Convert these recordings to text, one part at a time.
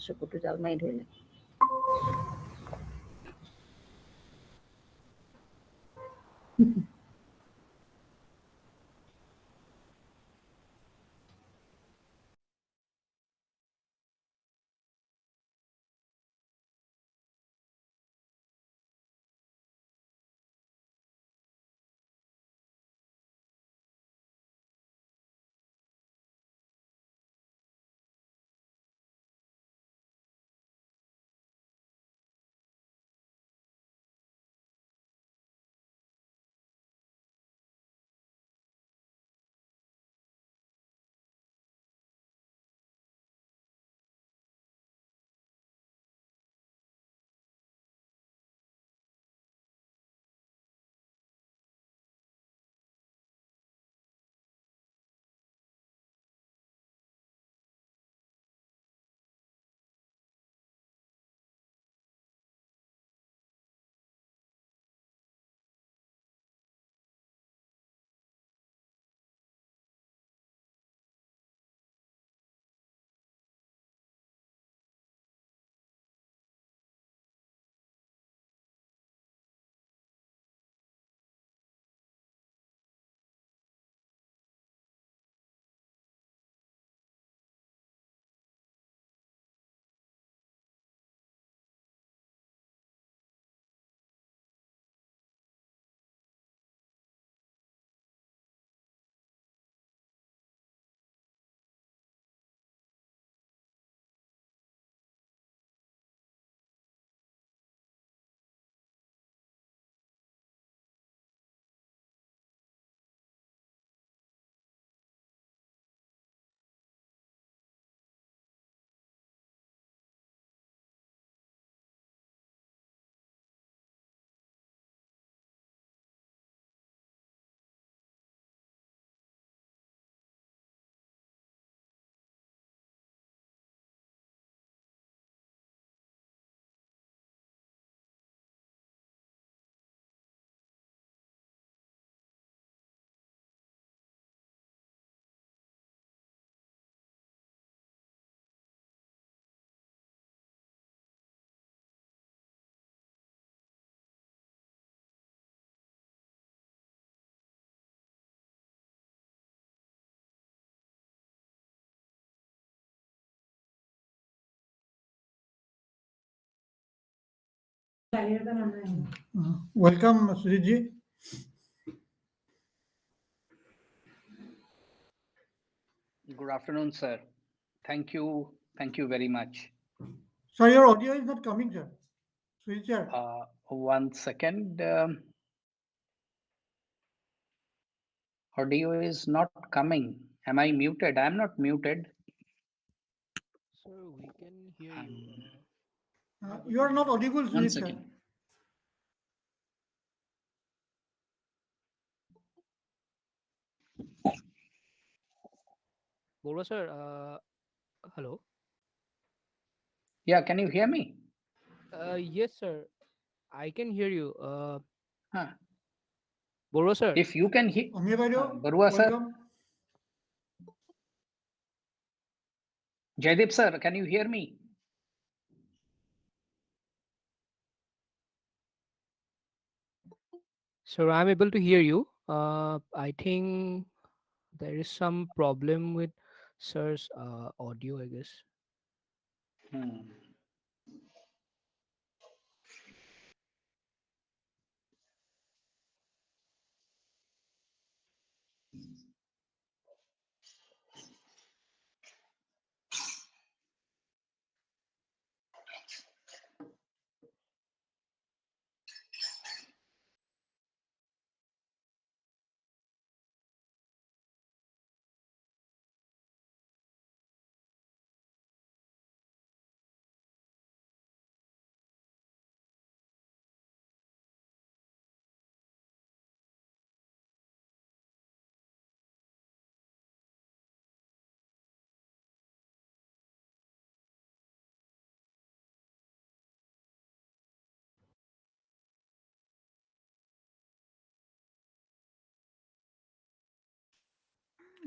চকুটো জাল মাৰি ধৰিলে। Welcome, Sujitji. Good afternoon, sir. Thank you. Thank you very much. Sir, your audio is not coming, sir. Sujit sir. 1 second. Audio is not coming. Am I muted? I am not muted. Sir, we can hear you. You are not audible, One Sujit sir. second. Bora sir, hello. Yeah, can you hear me? Yes, sir. I can hear you. Huh. Bora sir. If you can hear, Amir Bhaido, Barua sir, welcome. Jaideep sir, can you hear me? So I'm able to hear you. I think there is some problem with sir's audio, I guess. Hmm.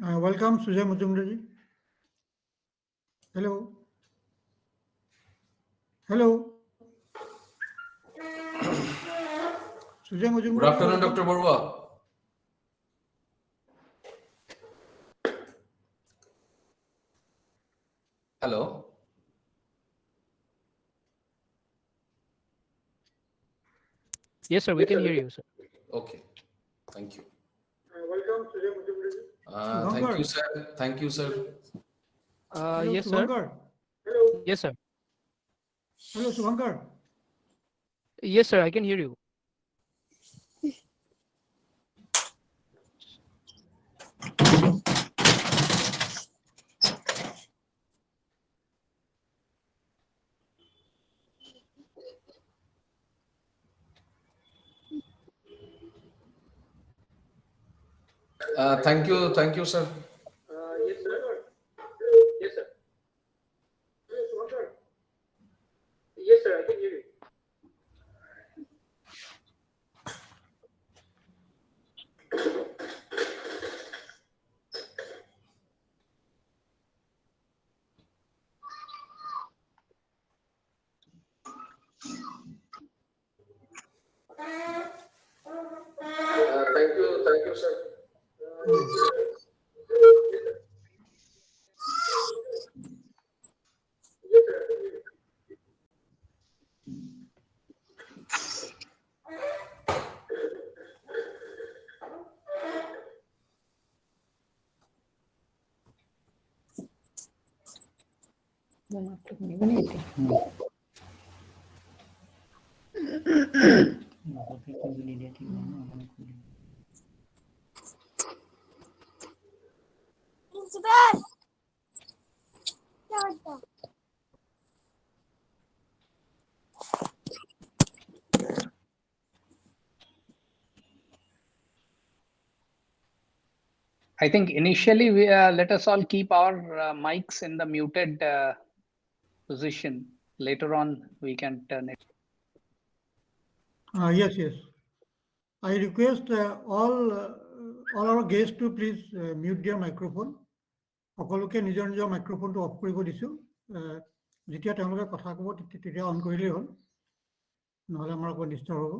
Welcome, Sujay Mujumdar ji. Hello. Hello. Sujay Mujumdar Good ji, afternoon, welcome. Dr. Barua. Hello. Yes, sir. We can hear you, sir. Okay. Thank you. Welcome, Sujay Mujumdar ji. Thank you, sir. Thank you, sir. Hello, Yes, sir. Subhankar. Yes, sir. Hello, Subhankar. Yes, sir. I can hear you. Thank you, sir. Yes, sir. Yes, sir. Hello, Subhankar. Yes, sir, I can hear you. Thank you, sir. दोन आपलं कोणी पण येते. I think initially we let us all keep our mics in the muted position. Later on, we can turn it. Yes, yes. I request all our guests to please mute their microphone. সকলোকে নিজৰ নিজৰ মাইক্ৰফোনটো of কৰিব দিছোঁ যেতিয়া তেওঁলোকে কথা ক'ব তেতিয়া অন কৰিলেই হ'ল নহ'লে আমাৰ অকণ ডিষ্টাৰ্ব হ'ব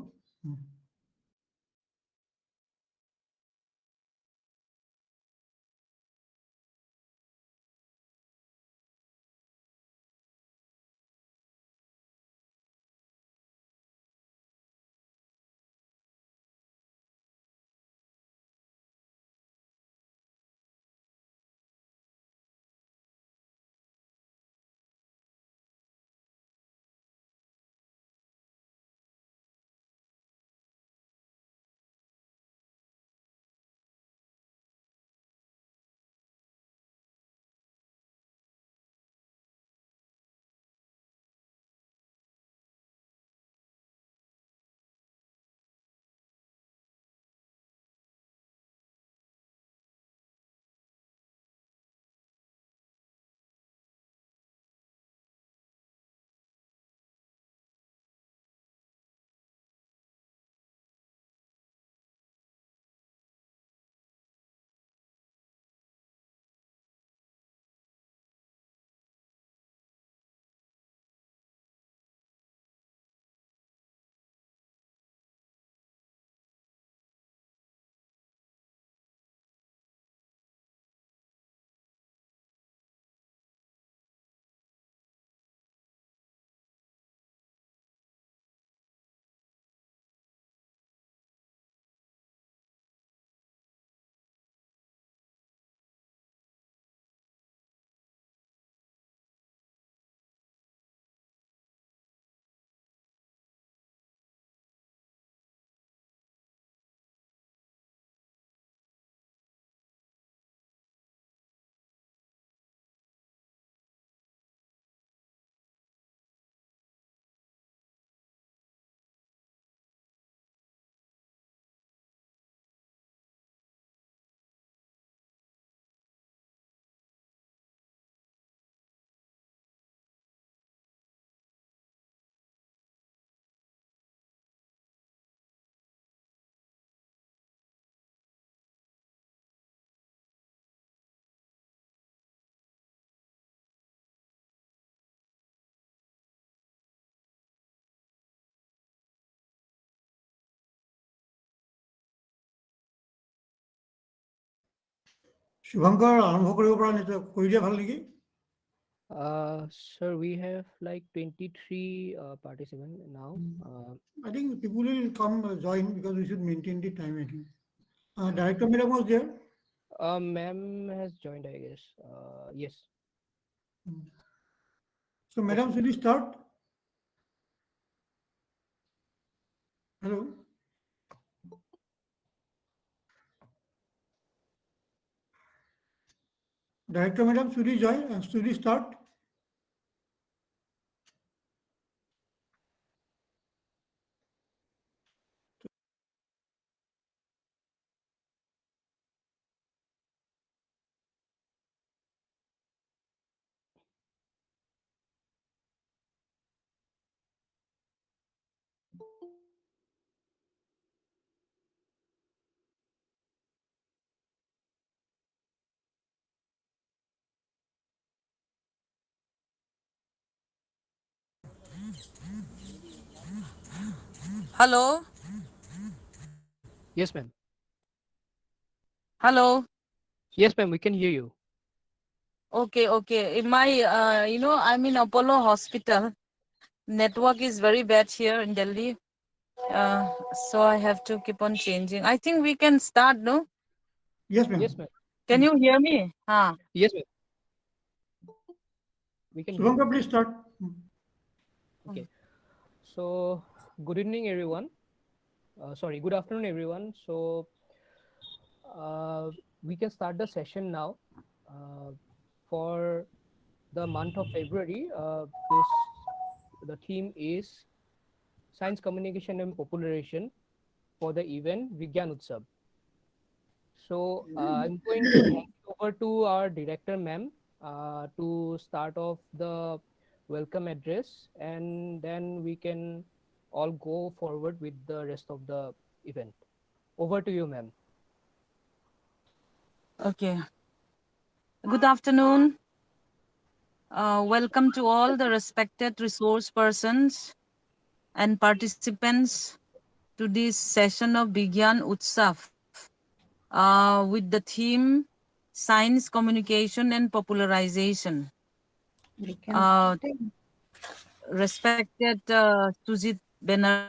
শুভঙ্কৰ আৰম্ভ কৰিব পৰা নাই, কৰি দিয়া ভাল নেকি? Sir, we have like 23 participants now. I think people will come join because we should maintain the time, I think. Director Madam was there. Ma'am has joined, I guess. Yes. So, Madam, should we start? Hello. Director Madam, should we join? Should we start? Hello. Yes, ma'am. Hello. Yes, ma'am. We can hear you. Okay. In my, I'm in Apollo Hospital. Network is very bad here in Delhi. So I have to keep on changing. I think we can start, no? Yes, ma'am. Yes, ma'am. Can you hear me? Yes, ma'am. We can hear Shubhankar, you. please start. Okay. So, good evening, everyone. Good afternoon, everyone. So, we can start the session now. For the month of February, the theme is Science Communication and Popularization for the event Vigyan Utsav. So I'm going to hand over to our director, ma'am, to start off the welcome address, and then we can all go forward with the rest of the event. Over to you, ma'am. Okay. Good afternoon. Welcome to all the respected resource persons and participants to this session of Vigyan Utsav with the theme Science, Communication and Popularization. We can Respected Sujit Banerjee,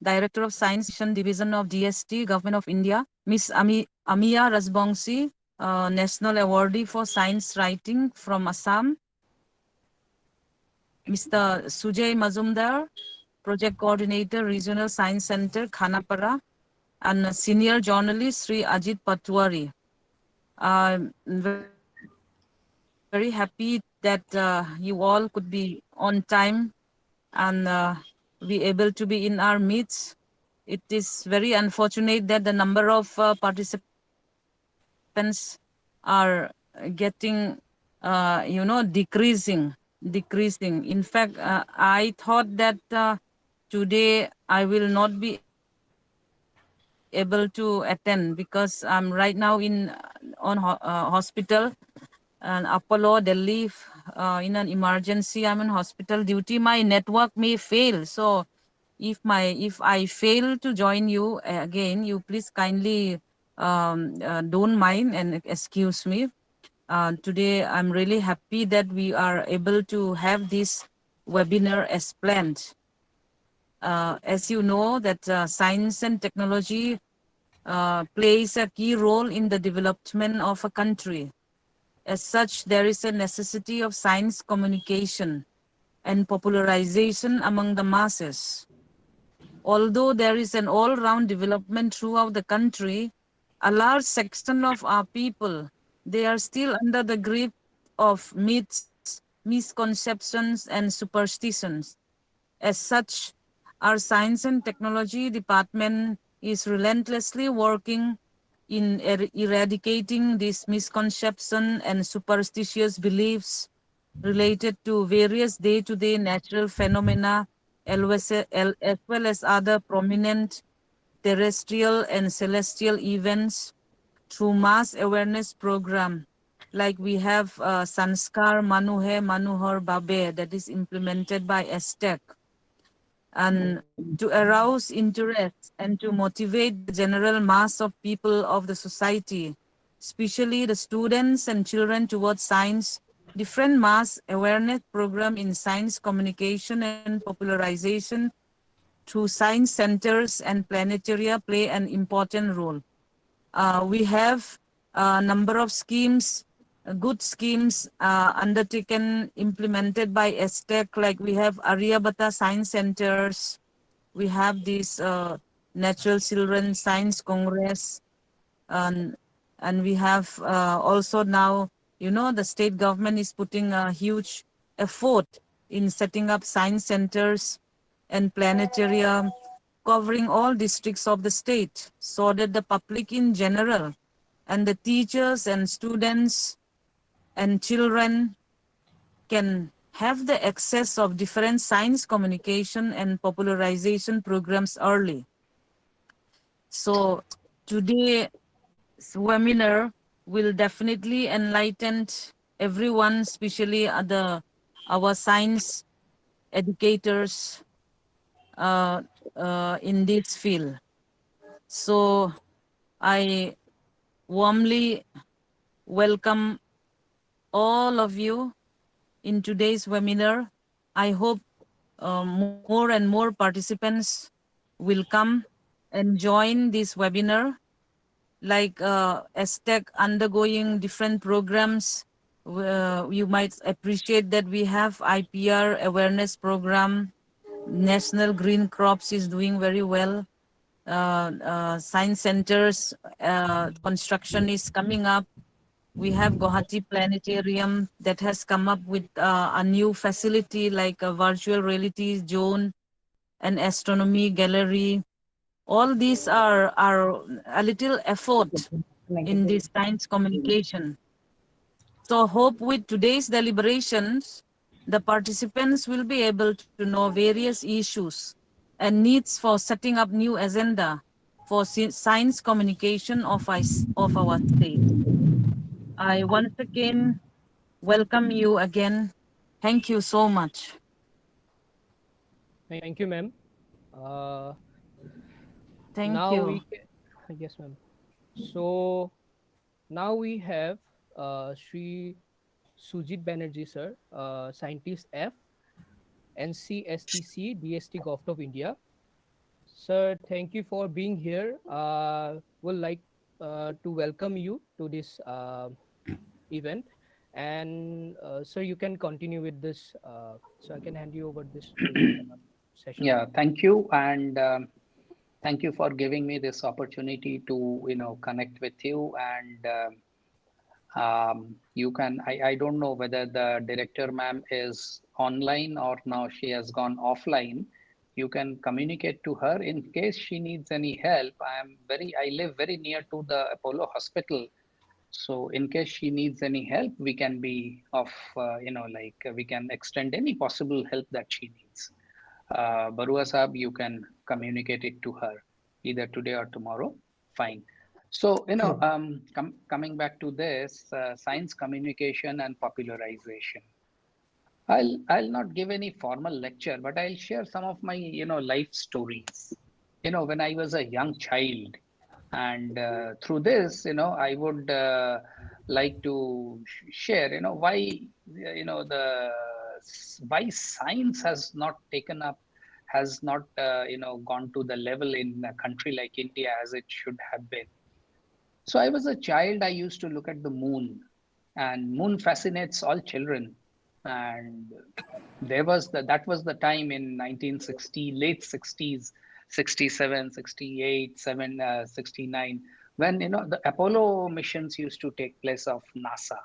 Director of Science Division of GST, Government of India, Miss Amia Rasbongsi, National Awardee for Science Writing from Assam, Mr. Sujay Mazumdar, Project Coordinator, Regional Science Center, Khanapara, and Senior Journalist Sri Ajit Patwari. I'm very happy that you all could be on time and be able to be in our midst. It is very unfortunate that the number of participants are getting, decreasing. In fact, I thought that today I will not be able to attend because I'm right now on hospital and Apollo Delhi in an emergency. I'm in hospital duty. My network may fail, so if I fail to join you again, you please kindly don't mind and excuse me. Today I'm really happy that we are able to have this webinar as planned. As you know that science and technology plays a key role in the development of a country. As such, there is a necessity of science communication and popularization among the masses. Although there is an all-round development throughout the country, a large section of our people, they are still under the grip of myths, misconceptions, and superstitions. As such, our science and technology department is relentlessly working in eradicating this misconception and superstitious beliefs related to various day-to-day natural phenomena, as well as other prominent terrestrial and celestial events through mass awareness program. Like we have Sanskar Manuhe Manuhar Babe that is implemented by ASTEC. and to arouse interest and to motivate the general mass of people of the society, especially the students and children towards science. Different mass awareness program in science communication and popularization through science centers and planetaria play an important role. We have a number of schemes, good schemes undertaken, implemented by ASTEC, like we have Aryabhata Science Centers, we have this Natural Children Science Congress, and we have also now, you know, the state government is putting a huge effort in setting up science centers and planetarium covering all districts of the state, so that the public in general and the teachers and students and children can have the access of different science communication and popularization programs early. So today's webinar will definitely enlighten everyone, especially our science educators in this field. So I warmly welcome all of you in today's webinar. I hope more and more participants will come and join this webinar, like ASTEC undergoing different programs. You might appreciate that we have IPR awareness program. National Green Crops is doing very well. Science centers construction is coming up. We have Guwahati Planetarium that has come up with a new facility like a virtual reality zone and astronomy gallery. All these are a little effort in this science communication. So hope with today's deliberations, the participants will be able to know various issues and needs for setting up new agenda for science communication of our state. I once again welcome you again. Thank you so much. Thank you, ma'am. Thank Now you. yes, ma'am. So now we have Sri Sujit Banerjee, sir, scientist F, NCSTC, DST Government of India. Sir, thank you for being here. Would like to welcome you to this event. And sir, you can continue with this. So I can hand you over this to the session. Yeah, thank you. And thank you for giving me this opportunity to, connect with you. And you can, I don't know whether the director ma'am is online or now she has gone offline. You can communicate to her in case she needs any help. I live very near to the Apollo hospital. So in case she needs any help, we can be of, we can extend any possible help that she needs. Barua Saab, you can communicate it to her either today or tomorrow. Fine. So, coming back to this, science communication and popularization. I'll not give any formal lecture, but I'll share some of my, life stories. When I was a young child, and through this, I would like to share, why science has not taken up, has not, gone to the level in a country like India as it should have been. So I was a child, I used to look at the moon, and moon fascinates all children. And that was the time in 1960, late 60s, 67, 68, 69, when, the Apollo missions used to take place of NASA.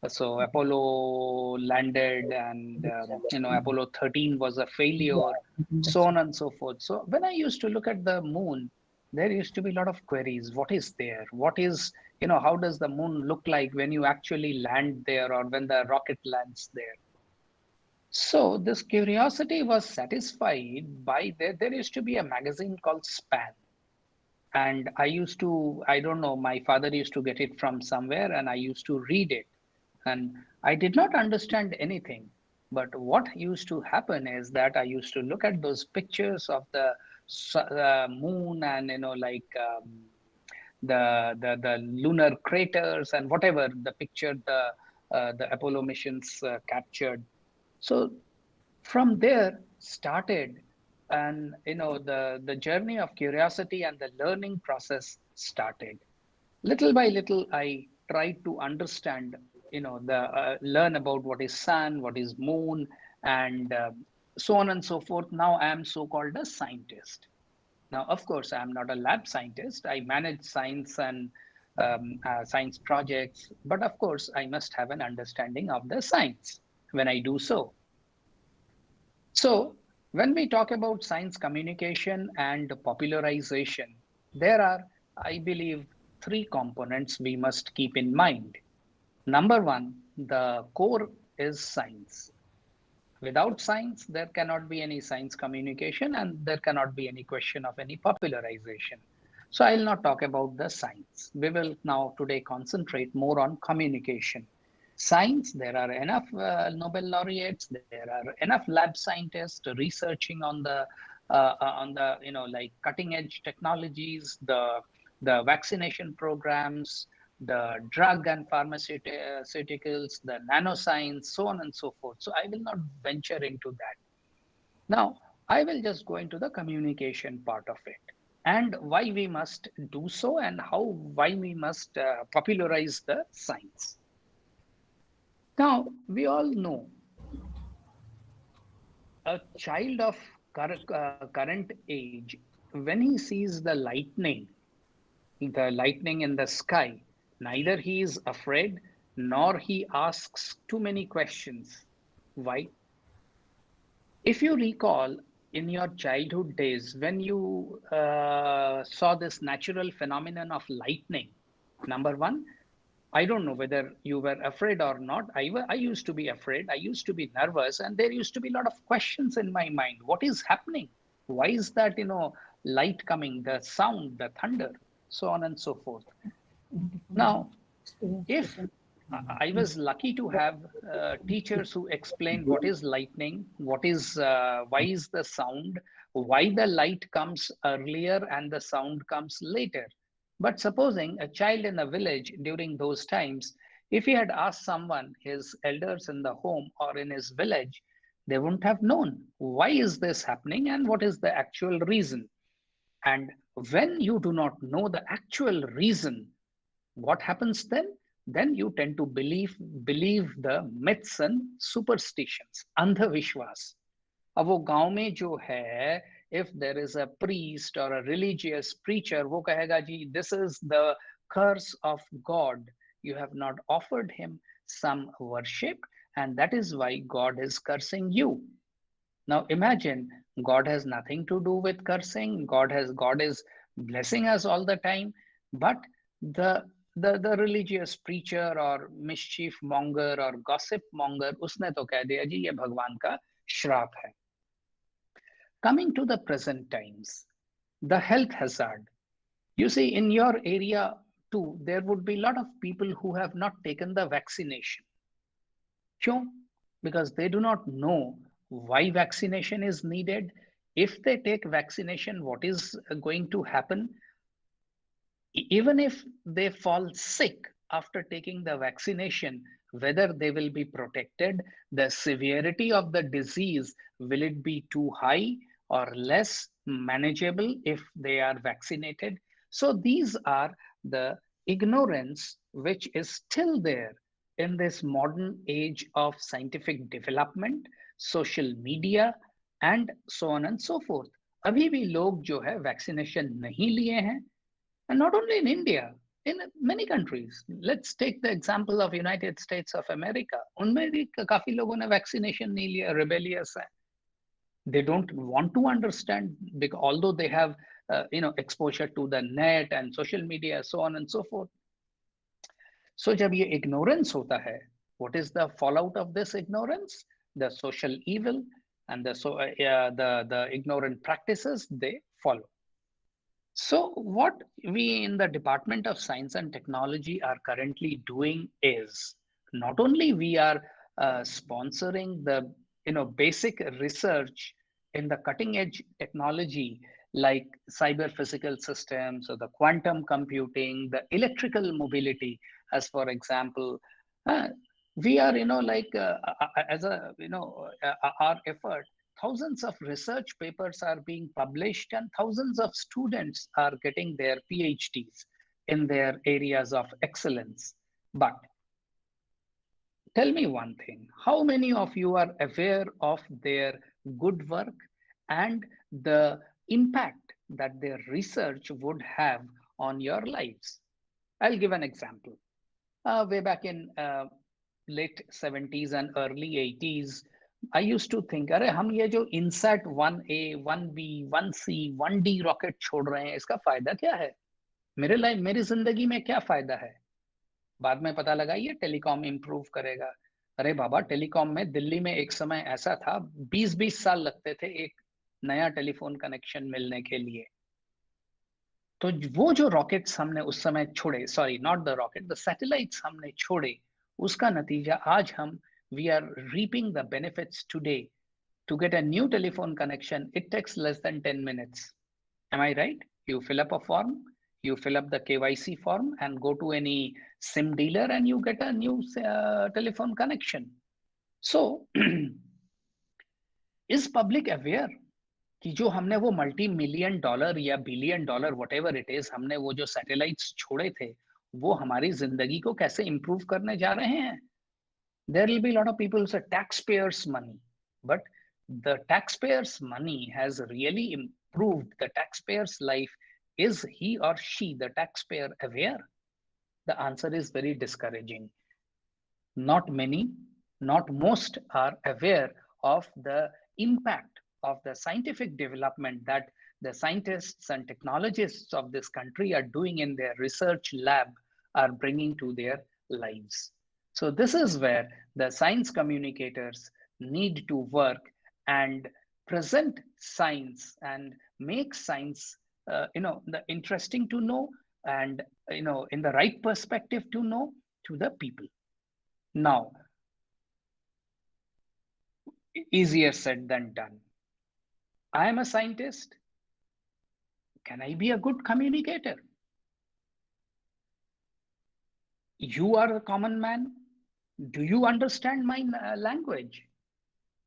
So Apollo landed and, Apollo 13 was a failure, so on and so forth. So when I used to look at the moon, there used to be a lot of queries. What is there? What is, how does the moon look like when you actually land there or when the rocket lands there? So this curiosity was satisfied by there used to be a magazine called Span. And I don't know, my father used to get it from somewhere and I used to read it. And I did not understand anything. But what used to happen is that I used to look at those pictures of the moon and, the lunar craters and whatever the picture the Apollo missions captured. So from there started, and the journey of curiosity and the learning process started. Little by little, I tried to understand, learn about what is sun, what is moon, and so on and so forth. Now I am so-called a scientist. Now, of course, I'm not a lab scientist. I manage science and science projects, but of course, I must have an understanding of the science when I do so. So when we talk about science communication and popularization, there are, I believe, three components we must keep in mind. Number one, the core is science. Without science, there cannot be any science communication, and there cannot be any question of any popularization. So I'll not talk about the science. We will now today concentrate more on communication. Science, there are enough Nobel laureates, there are enough lab scientists researching on the cutting edge technologies, the vaccination programs, the drug and pharmaceuticals, the nanoscience, so on and so forth. So I will not venture into that. Now, I will just go into the communication part of it and why we must do so and why we must popularize the science. Now, we all know a child of current age, when he sees the lightning in the sky, neither he is afraid nor he asks too many questions. Why? If you recall in your childhood days, when you saw this natural phenomenon of lightning, number one, I don't know whether you were afraid or not. I used to be afraid. I used to be nervous. And there used to be a lot of questions in my mind. What is happening? Why is that, light coming, the sound, the thunder, so on and so forth. Now, if I was lucky to have teachers who explained what is lightning, why is the sound, why the light comes earlier and the sound comes later. But supposing a child in a village during those times, if he had asked someone, his elders in the home or in his village, they wouldn't have known why is this happening and what is the actual reason. And when you do not know the actual reason, what happens then? Then you tend to believe the myths and superstitions, अंधविश्वास. अब वो गांव में जो है, if there is a priest or a religious preacher, वो कहेगा जी, this is the curse of God. You have not offered him some worship, and that is why God is cursing you. Now imagine, God has nothing to do with cursing. God is blessing us all the time, but the religious preacher or mischief monger or gossip monger, उसने तो कह दिया जी ये भगवान का श्राप है. Coming to the present times, the health hazard. You see, in your area too, there would be a lot of people who have not taken the vaccination. Kyun? Because they do not know why vaccination is needed. If they take vaccination, what is going to happen? Even if they fall sick after taking the vaccination, whether they will be protected, the severity of the disease, will it be too high or less manageable if they are vaccinated? So these are the ignorance which is still there in this modern age of scientific development, social media, and so on and so forth. अभी भी लोग जो है vaccination नहीं लिए हैं, and not only in India, in many countries. Let's take the example of United States of America. उनमें भी काफी लोगों ने vaccination नहीं लिया, rebellious है. They don't want to understand, because although they have exposure to the net and social media, so on and so forth. So जब ये ignorance होता है, what is the fallout of this ignorance? The social evil and the ignorant practices they follow. So what we in the Department of Science and Technology are currently doing is, not only we are sponsoring the basic research in the cutting edge technology like cyber physical systems or the quantum computing, the electrical mobility, as for example, we are, as a, our effort, thousands of research papers are being published and thousands of students are getting their PhDs in their areas of excellence. But tell me one thing, how many of you are aware of their good work and the impact that their research would have on your lives? I'll give an example. Way back in late 70s and early 80s, I used to think, अरे हम ये जो INSAT 1A, 1B, 1C, 1D rocket छोड़ रहे हैं, इसका फायदा क्या है? मेरी जिंदगी में क्या फायदा है? बाद में पता लगा ये टेलीकॉम इंप्रूव करेगा। अरे बाबा, टेलीकॉम में दिल्ली में एक समय ऐसा था 20-20 साल लगते थे एक नया टेलीफोन कनेक्शन मिलने के लिए। तो वो जो रॉकेट्स हमने उस समय छोड़े, sorry not the rocket, the satellites हमने छोड़े, उसका नतीजा आज हम we are reaping the benefits today. To get a new telephone connection, it takes less than 10 minutes. Am I right? You fill up a form, you fill up the KYC form and go to any SIM dealer and you get a new telephone connection. So, is public aware कि जो हमने वो multi-million dollar या billion dollar whatever it is, हमने वो जो satellites छोड़े थे, वो हमारी जिंदगी को कैसे improve करने जा रहे हैं? There will be a lot of people who say taxpayers' money, but the taxpayers' money has really improved the taxpayer's life. Is he or she, the taxpayer, aware? The answer is very discouraging. Not many, not most are aware of the impact of the scientific development that the scientists and technologists of this country are doing in their research lab are bringing to their lives. So this is where the science communicators need to work and present science and make science, interesting to know and, in the right perspective to know to the people. Now, easier said than done. I am a scientist. Can I be a good communicator? You are a common man. Do you understand my language?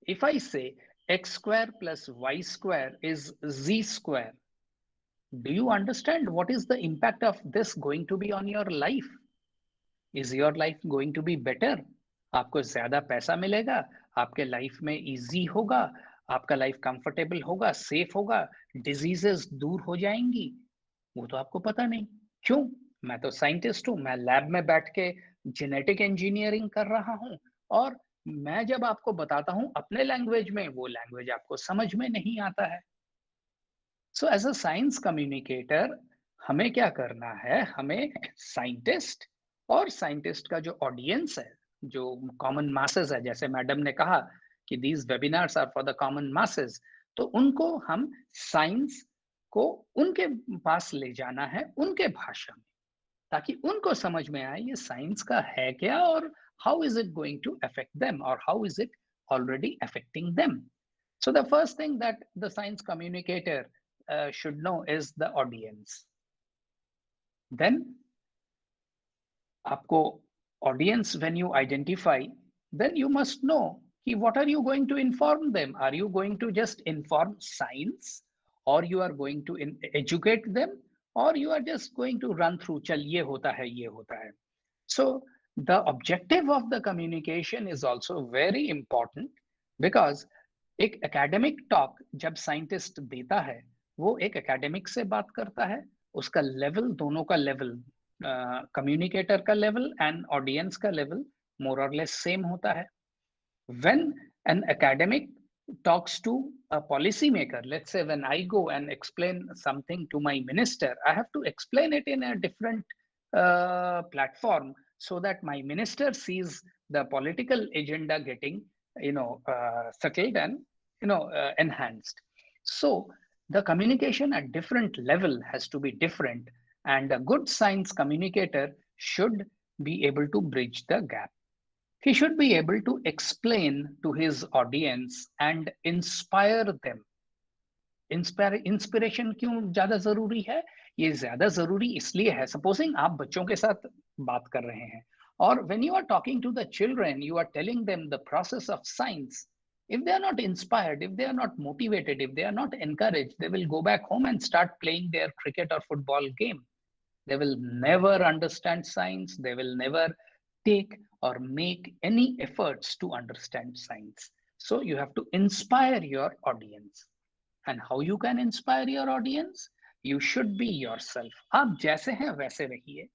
If I say x square plus y square is z square, do you understand what is the impact of this going to be on your life? Is your life going to be better? आपको ज्यादा पैसा मिलेगा, आपके life में easy होगा, आपका life comfortable होगा, safe होगा, डिजीजेस दूर हो जाएंगी, वो तो आपको पता नहीं। क्यों? मैं तो साइंटिस्ट हूं, मैं लैब में बैठ के जेनेटिक इंजीनियरिंग कर रहा हूं और मैं जब आपको बताता हूं अपने लैंग्वेज में, वो लैंग्वेज आपको समझ में नहीं आता है। So as a science communicator हमें क्या करना है? हमें साइंटिस्ट और साइंटिस्ट का जो ऑडियंस है, जो कॉमन मासेस है, जैसे मैडम ने कहा कि these webinars are for the common masses, तो उनको हम साइंस को उनके पास ले जाना है उनके भाषा में, ताकि उनको समझ में आए ये साइंस का है क्या और how is it going to affect them or how is it already affecting them. So the first thing that the science communicator should know is the audience. Then आपको audience when you identify, then you must know what are you going to inform them? Are you going to just inform science, or you are going to educate them, or you are just going to run through चल ये होता है ये होता है. So the objective of the communication is also very important, because एक academic talk जब scientist देता है, वो एक academic से बात करता है, उसका level, दोनों का level, communicator का level and audience का level more or less same होता है. When an academic talks to a policymaker, let's say when I go and explain something to my minister, I have to explain it in a different platform so that my minister sees the political agenda getting, settled and, enhanced. So the communication at different level has to be different, and a good science communicator should be able to bridge the gap. He should be able to explain to his audience and inspire them. Inspiration क्यों ज्यादा जरूरी है? ये ज्यादा जरूरी इसलिए है, supposing आप बच्चों के साथ बात कर रहे हैं और when you are talking to the children, you are telling them the process of science. If they are not inspired, if they are not motivated, if they are not encouraged, they will go back home and start playing their cricket or football game. They will never understand science. They will never take or make any efforts to understand science. So you have to inspire your audience. And how you can inspire your audience? You should be yourself. आप जैसे हैं वैसे रहिए.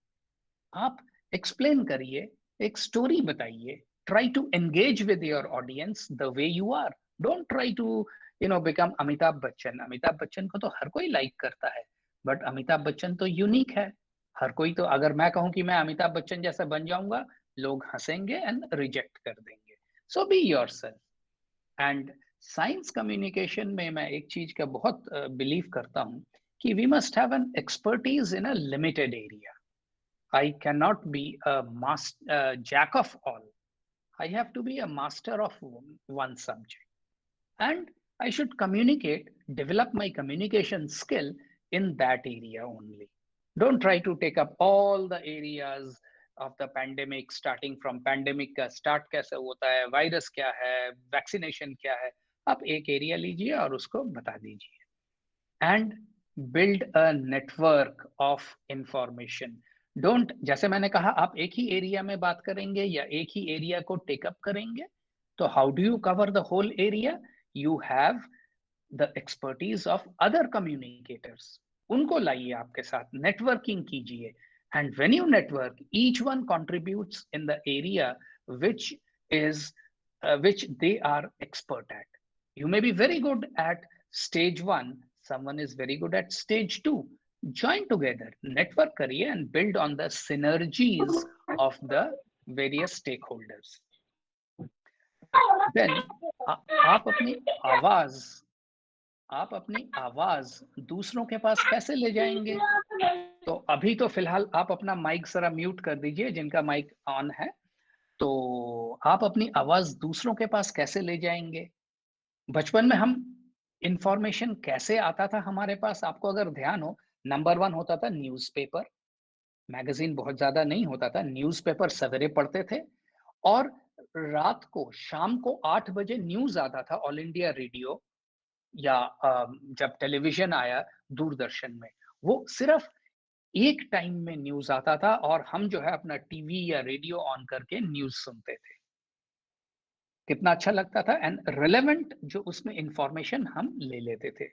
आप explain करिए, एक story बताइए. Try to engage with your audience the way you are. Don't try to, become Amitabh Bachchan. Amitabh Bachchan को तो हर कोई like करता है, but Amitabh Bachchan तो unique है. हर कोई तो, अगर मैं कहूँ कि मैं अमिताभ बच्चन जैसा बन जाऊंगा, लोग हंसेंगे and reject कर देंगे. So be yourself. And science communication में मैं एक चीज का बहुत बिलीव करता हूं कि we must have an expertise in a limited area. I can not be a jack of all. I have to be a master of one subject and I should communicate, develop my communication skill in that area only. Don't try to take up all the areas of the pandemic, starting from pandemic का start कैसे होता है, virus क्या है, vaccination क्या है. आप एक एरिया लीजिए और उसको बता दीजिए. And build a network of information. Don't, जैसे मैंने कहा, आप एक ही एरिया में बात करेंगे या एक ही एरिया को टेक अप करेंगे, तो how do you cover the whole area? You have the expertise of other communicators. उनको लाइए आपके साथ, नेटवर्किंग कीजिए. And when you network, each one contributes in the area which they are expert at. You may be very good at stage 1, someone is very good at stage 2. Join together, network करिए and build on the synergies of the various stakeholders. Then आप अपनी आवाज दूसरों के पास कैसे ले जाएंगे? तो अभी तो फिलहाल आप अपना माइक जरा म्यूट कर दीजिए, जिनका माइक ऑन है. तो आप अपनी आवाज दूसरों के पास कैसे ले जाएंगे? बचपन में हम इंफॉर्मेशन कैसे आता था हमारे पास? आपको अगर ध्यान हो, नंबर 1 होता था न्यूज़पेपर. मैगजीन बहुत ज्यादा नहीं होता था. न्यूज़पेपर सवेरे पढ़ते थे और रात को, शाम को 8 बजे न्यूज आता था ऑल इंडिया रेडियो या जब टेलीविजन आया दूरदर्शन में. वो सिर्फ एक टाइम में न्यूज आता था और हम जो है अपना टीवी या रेडियो ऑन करके न्यूज सुनते थे. कितना अच्छा लगता था एंड रिलेवेंट जो उसमें इंफॉर्मेशन हम ले लेते थे.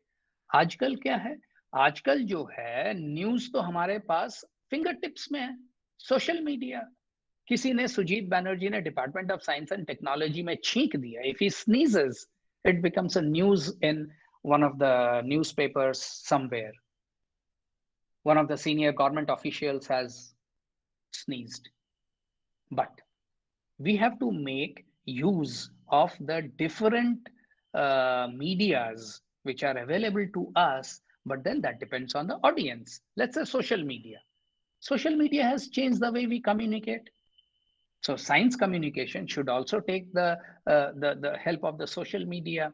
आजकल क्या है? आजकल जो है न्यूज तो हमारे पास फिंगर टिप्स में है. सोशल मीडिया, किसी ने, सुजीत बैनर्जी ने department of science and technology में छींक दिया, if he sneezes it becomes a news in one of the newspapers somewhere. One of the senior government officials has sneezed. But we have to make use of the different medias which are available to us, but then that depends on the audience. Let's say social media. Social media has changed the way we communicate. So science communication should also take the help of the social media.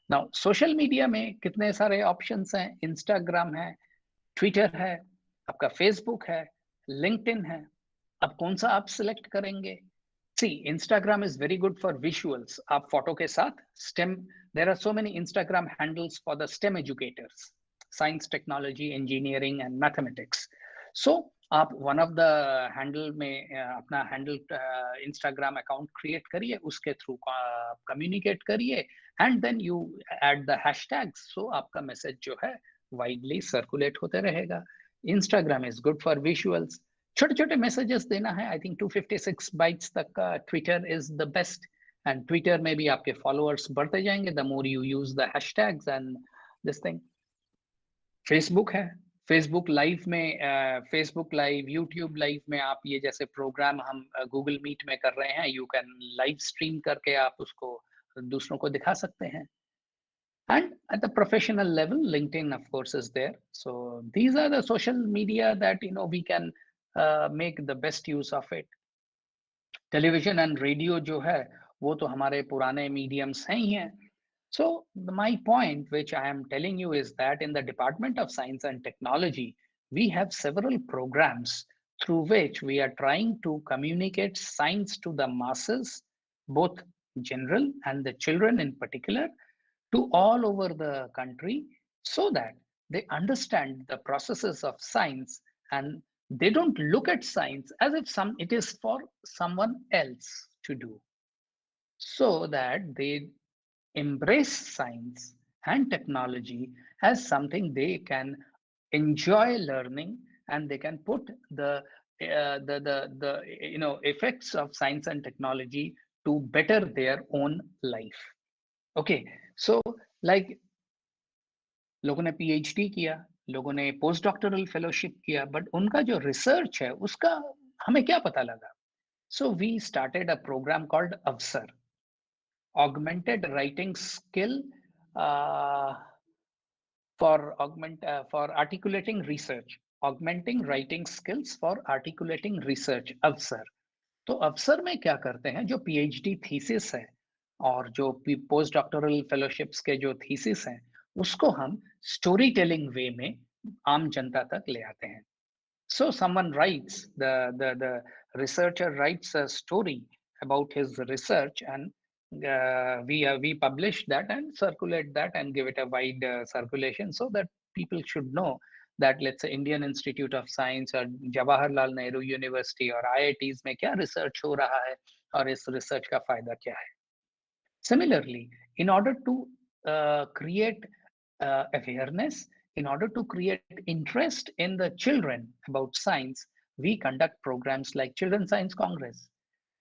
Now, social media में कितने सारे options हैं? Instagram है, Twitter है, आपका Facebook है, LinkedIn है. अब कौन सा आप select करेंगे? See, Instagram is very good for visuals. आप फोटो के साथ STEM, there are so many Instagram handles for the STEM educators, science, technology, engineering and mathematics. So आप वन ऑफ द हैंडल में अपना हैंडल इंस्टाग्राम अकाउंट क्रिएट करिए, उसके through communicate करिए and then you add the hashtags, so आपका message जो है widely circulate होते रहेगा. Instagram is good for visuals. छोटे छोटे मैसेजेस देना है. आई थिंक 256 बाइट्स तक का Twitter is the best and Twitter में भी आपके फॉलोअर्स बढ़ते जाएंगे the more you use the hashtags and this thing. Facebook है, फेसबुक लाइव में, फेसबुक लाइव, यूट्यूब लाइव में आप ये जैसे प्रोग्राम हम गूगल मीट में कर रहे हैं, यू कैन लाइव स्ट्रीम करके आप उसको दूसरों को दिखा सकते हैं. And at the professional level, LinkedIn of course is there. So these are the social media that we can make the best use of it. Television and radio जो है वो तो हमारे पुराने मीडियम्स हैं ही हैं. So my point, which I am telling you, is that in the Department of Science and Technology, we have several programs through which we are trying to communicate science to the masses, both general and the children in particular, to all over the country, so that they understand the processes of science and they don't look at science as if it is for someone else to do, so that they embrace science and technology as something they can enjoy learning, and they can put the effects of science and technology to better their own life. Okay, so like लोगों ने PhD किया, लोगों ने post doctoral fellowship किया, but उनका जो research है उसका हमें क्या पता लगा? So we started a program called अवसर, augmented writing skill uh, for articulating research, augmenting writing skills for articulating research, अवसर. तो अवसर में क्या करते हैं, जो PhD थीसिस है और जो पोस्ट डॉक्टरल फेलोशिप्स के जो थीसिस हैं, उसको हम स्टोरी टेलिंग वे में आम जनता तक ले आते हैं. So someone writes, the researcher writes a story about his research, and we publish that and circulate that and give it a wide circulation, so that people should know that, let's say, Indian Institute of Science or Jawaharlal Nehru University or IITs में क्या research हो रहा है और इस research का फायदा क्या है. Similarly, in order to create awareness, in order to create interest in the children about science, we conduct programs like Children's Science Congress.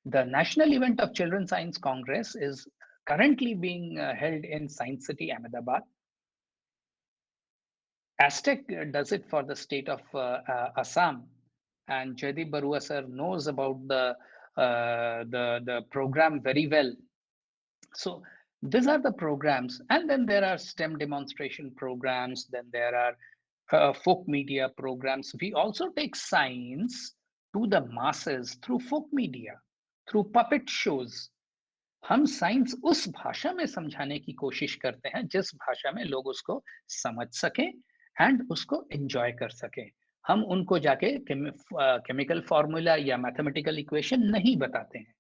The national event of Children's Science Congress is currently being held in Science City, Ahmedabad. ASTEC does it for the state of Assam, and Jaideep Barua sir knows about the program very well. So these are the programs, and then there are STEM demonstration programs, then there are folk media programs. We also take science to the masses through folk media, through puppet shows. हम science उस भाषा में समझाने की कोशिश करते हैं जिस भाषा में लोग उसको समझ सकें एंड उसको एंजॉय कर सकें. हम उनको जाके केमिकल फॉर्मूला या मैथमेटिकल इक्वेशन नहीं बताते हैं.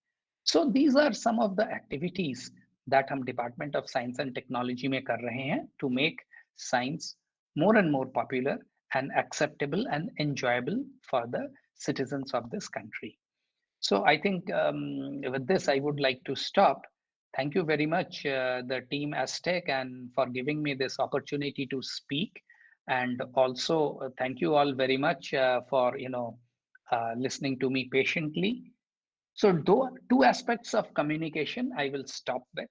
So these are some of the activities that हम Department of Science and Technology में कर रहे हैं to make science more and more popular and acceptable and enjoyable for the citizens of this country. So I think with this, I would like to stop. Thank you very much, the team ASTEC, and for giving me this opportunity to speak. And also thank you all very much for listening to me patiently. So two aspects of communication I will stop with.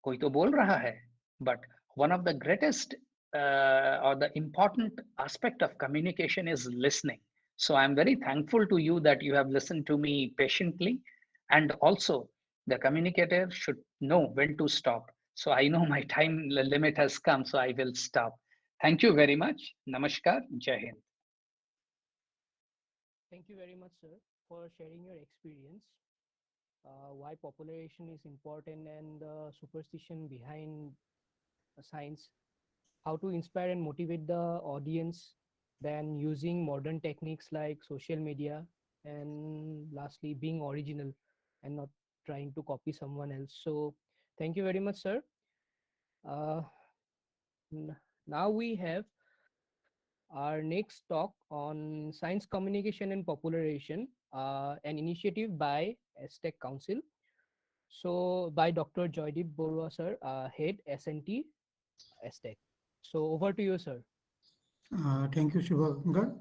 कोई तो बोल रहा है, but one of the greatest or the important aspect of communication is listening. So I'm very thankful to you that you have listened to me patiently, and also the communicator should know when to stop. So I know my time limit has come, so I will stop. Thank you very much. Namaskar. Jai Hind. Thank you very much, sir, for sharing your experience, why popularization is important and the superstition behind science, how to inspire and motivate the audience, then using modern techniques like social media, and lastly, being original and not trying to copy someone else. So thank you very much, sir. Now we have our next talk on science communication and popularization, an initiative by ASTEC Council. So by Dr. Joydeep Barua sir, head SNT ASTEC. So over to you, sir. Thank you, Shubhankar.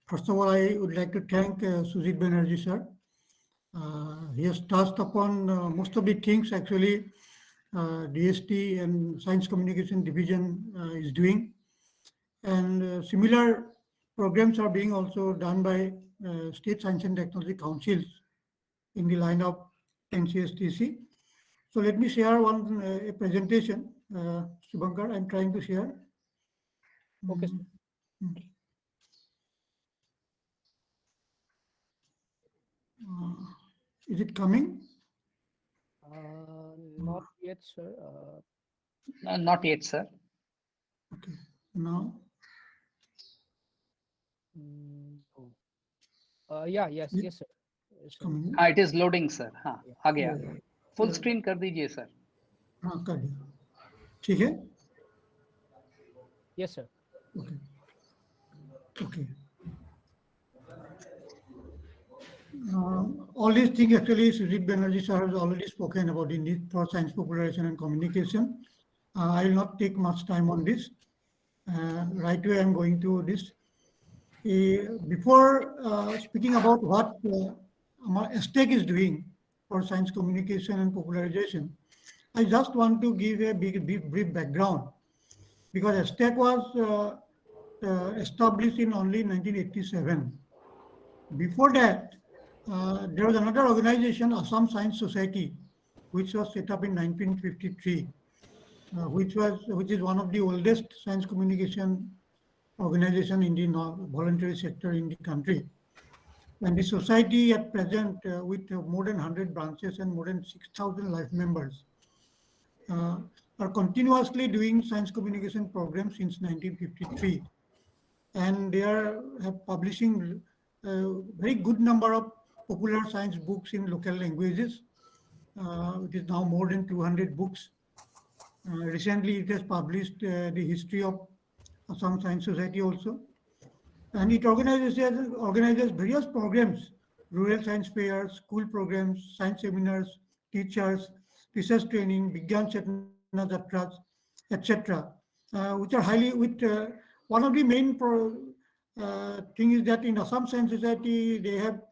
First of all, I would like to thank Sujit Banerjee sir. He has touched upon most of the things actually DST and Science Communication Division is doing. And similar programs are being also done by State Science and Technology Councils in the line of NCSTC. So let me share one a presentation. Shubhankar, I'm trying to share. Okay, sir. Is it coming? Not yet, sir. Not yet, sir. Okay. Now, Oh. Yes, sir. Yes, sir. coming. हाँ, it is loading, sir. हाँ, आ गया. Yeah. Full screen कर दीजिए, sir. हाँ, कर दिया. ठीक है? Yes, sir. Okay. Okay. All these things actually Sujit Banerjee sir has already spoken about the need for science popularization and communication. I will not take much time on this. Right away, I am going to this. Before speaking about what ASTEC is doing for science communication and popularization, I just want to give a brief background, because ASTEC was established in only 1987. Before that, there was another organization, Assam Science Society, which was set up in 1953, which is one of the oldest science communication organization in the voluntary sector in the country. And the society at present, with more than 100 branches and more than 6,000 life members, are continuously doing science communication programs since 1953. And they have publishing a very good number of popular science books in local languages. It is now more than 200 books. Recently, it has published the history of Assam Science Society also. And it organizes various programs, rural science fairs, school programs, science seminars, teachers, research training, Vigyan Chetna Jatras, etc., which are highly, one of the main thing is that in Assam Science Society, they have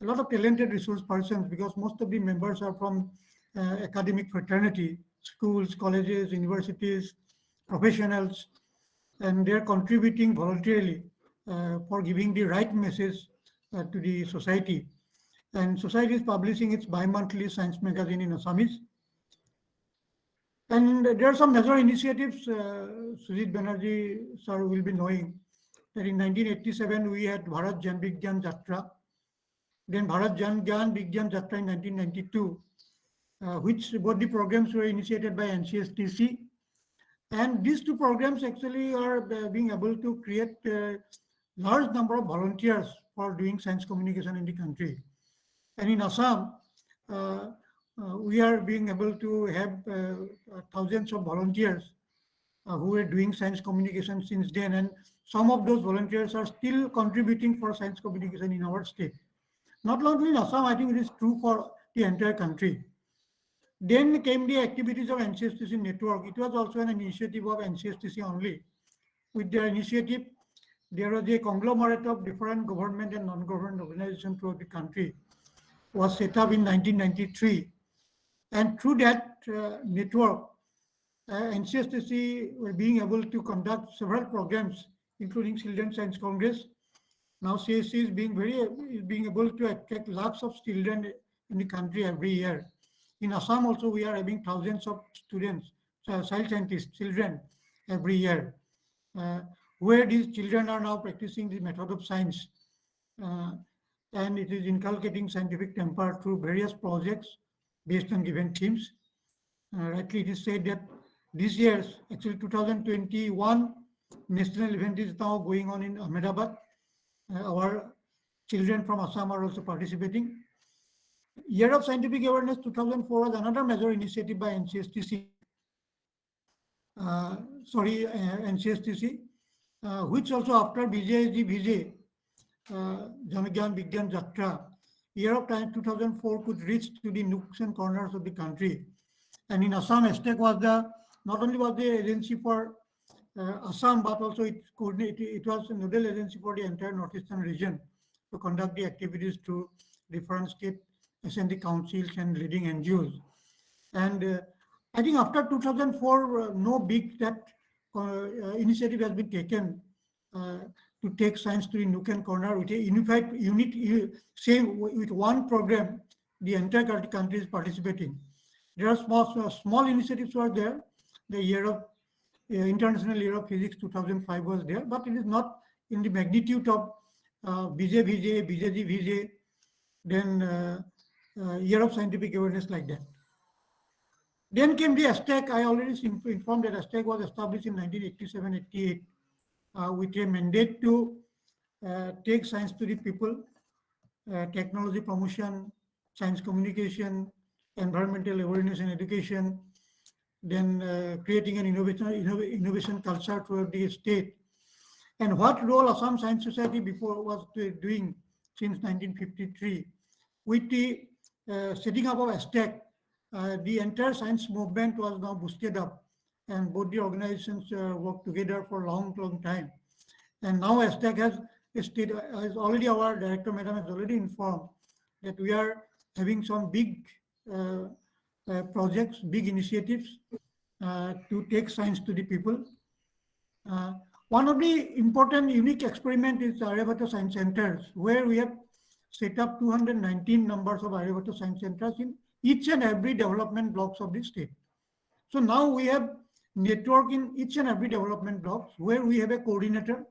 a lot of talented resource persons, because most of the members are from academic fraternity, schools, colleges, universities, professionals, and they are contributing voluntarily for giving the right message to the society. And society is publishing its bi-monthly science magazine in Assamese. And there are some major initiatives Sujit Banerjee sir will be knowing, that in 1987 we had Bharat Jan Vigyan Jatra, then Bharat Jan Gyan Vigyan Jatra in 1992, which both the programs were initiated by NCSTC. And these two programs actually are being able to create a large number of volunteers for doing science communication in the country. And in Assam, we are being able to have thousands of volunteers who are doing science communication since then. And some of those volunteers are still contributing for science communication in our state. Not only in Assam, I think it is true for the entire country. Then came the activities of NCSTC network. It was also an initiative of NCSTC only. With their initiative, there was a conglomerate of different government and non-government organizations throughout the country, was set up in 1993. And through that network, NCSTC were being able to conduct several programs, including Children's Science Congress. Now CSC is being able to attract lakhs of children in the country every year. In Assam also, we are having thousands of students, child scientists, children every year, where these children are now practicing the method of science. And it is inculcating scientific temper through various projects based on given themes. Rightly, it is said that this year's, actually 2021 national event is now going on in Ahmedabad. Our children from Assam are also participating. Year of Scientific Awareness 2004 was another major initiative by NCSTC, NCSTC, which also after Vijay, Janagyan Vigyan Jatra, year of time 2004 could reach to the nooks and corners of the country. And in Assam, ASTEC was not only was the agency for Assam, but also it was a nodal agency for the entire northeastern region to conduct the activities through different state assembly councils and leading NGOs. And I think after 2004, no big initiative has been taken to take science to the nook and corner with a unified unit, same with one program, the entire country is participating. There are small initiatives were there. The year of International Year of Physics 2005 was there, but it is not in the magnitude of BJVJ, BJGVJ, then year of scientific awareness like that. Then came the ASTEC. I already informed that ASTEC was established in 1987-88 with a mandate to take science to the people, technology promotion, science communication, environmental awareness and education, then creating an innovation culture throughout the state. And what role Assam Science Society before was doing since 1953 with the setting up of ASTEC, the entire science movement was now boosted up, and both the organizations worked together for a long time. And now ASTEC has already, our director madam has already informed that we are having some big projects, big initiatives to take science to the people. One of the important unique experiment is Aryabhatta Science Centers, where we have set up 219 numbers of Aryabhatta Science Centers in each and every development blocks of the state. So now we have network in each and every development blocks where we have a coordinator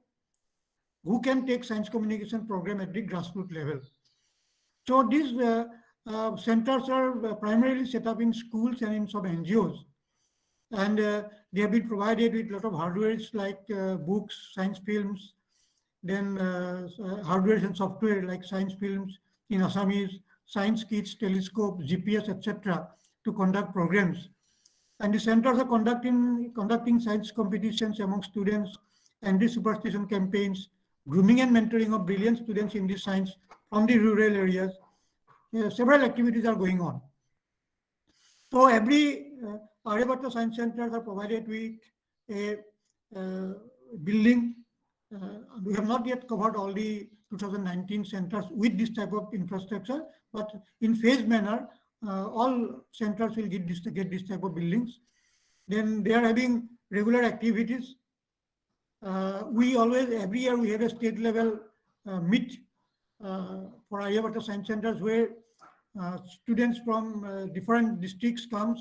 who can take science communication program at the grassroots level. So these centers are primarily set up in schools and in some NGOs. And they have been provided with a lot of hardware like books, science films, then hardware and software like science films in Assamese, science kits, telescope, GPS, etc. to conduct programs. And the centers are conducting science competitions among students, anti-superstition campaigns, grooming and mentoring of brilliant students in this science from the rural areas. Several activities are going on. So every Aryabhatta Science Centers are provided with a building. We have not yet covered all the 2019 centers with this type of infrastructure, but in phased manner, all centers will get this type of buildings. Then they are having regular activities. We always, every year, we have a state level meet for Aryabhatta Science Centers where students from different districts comes,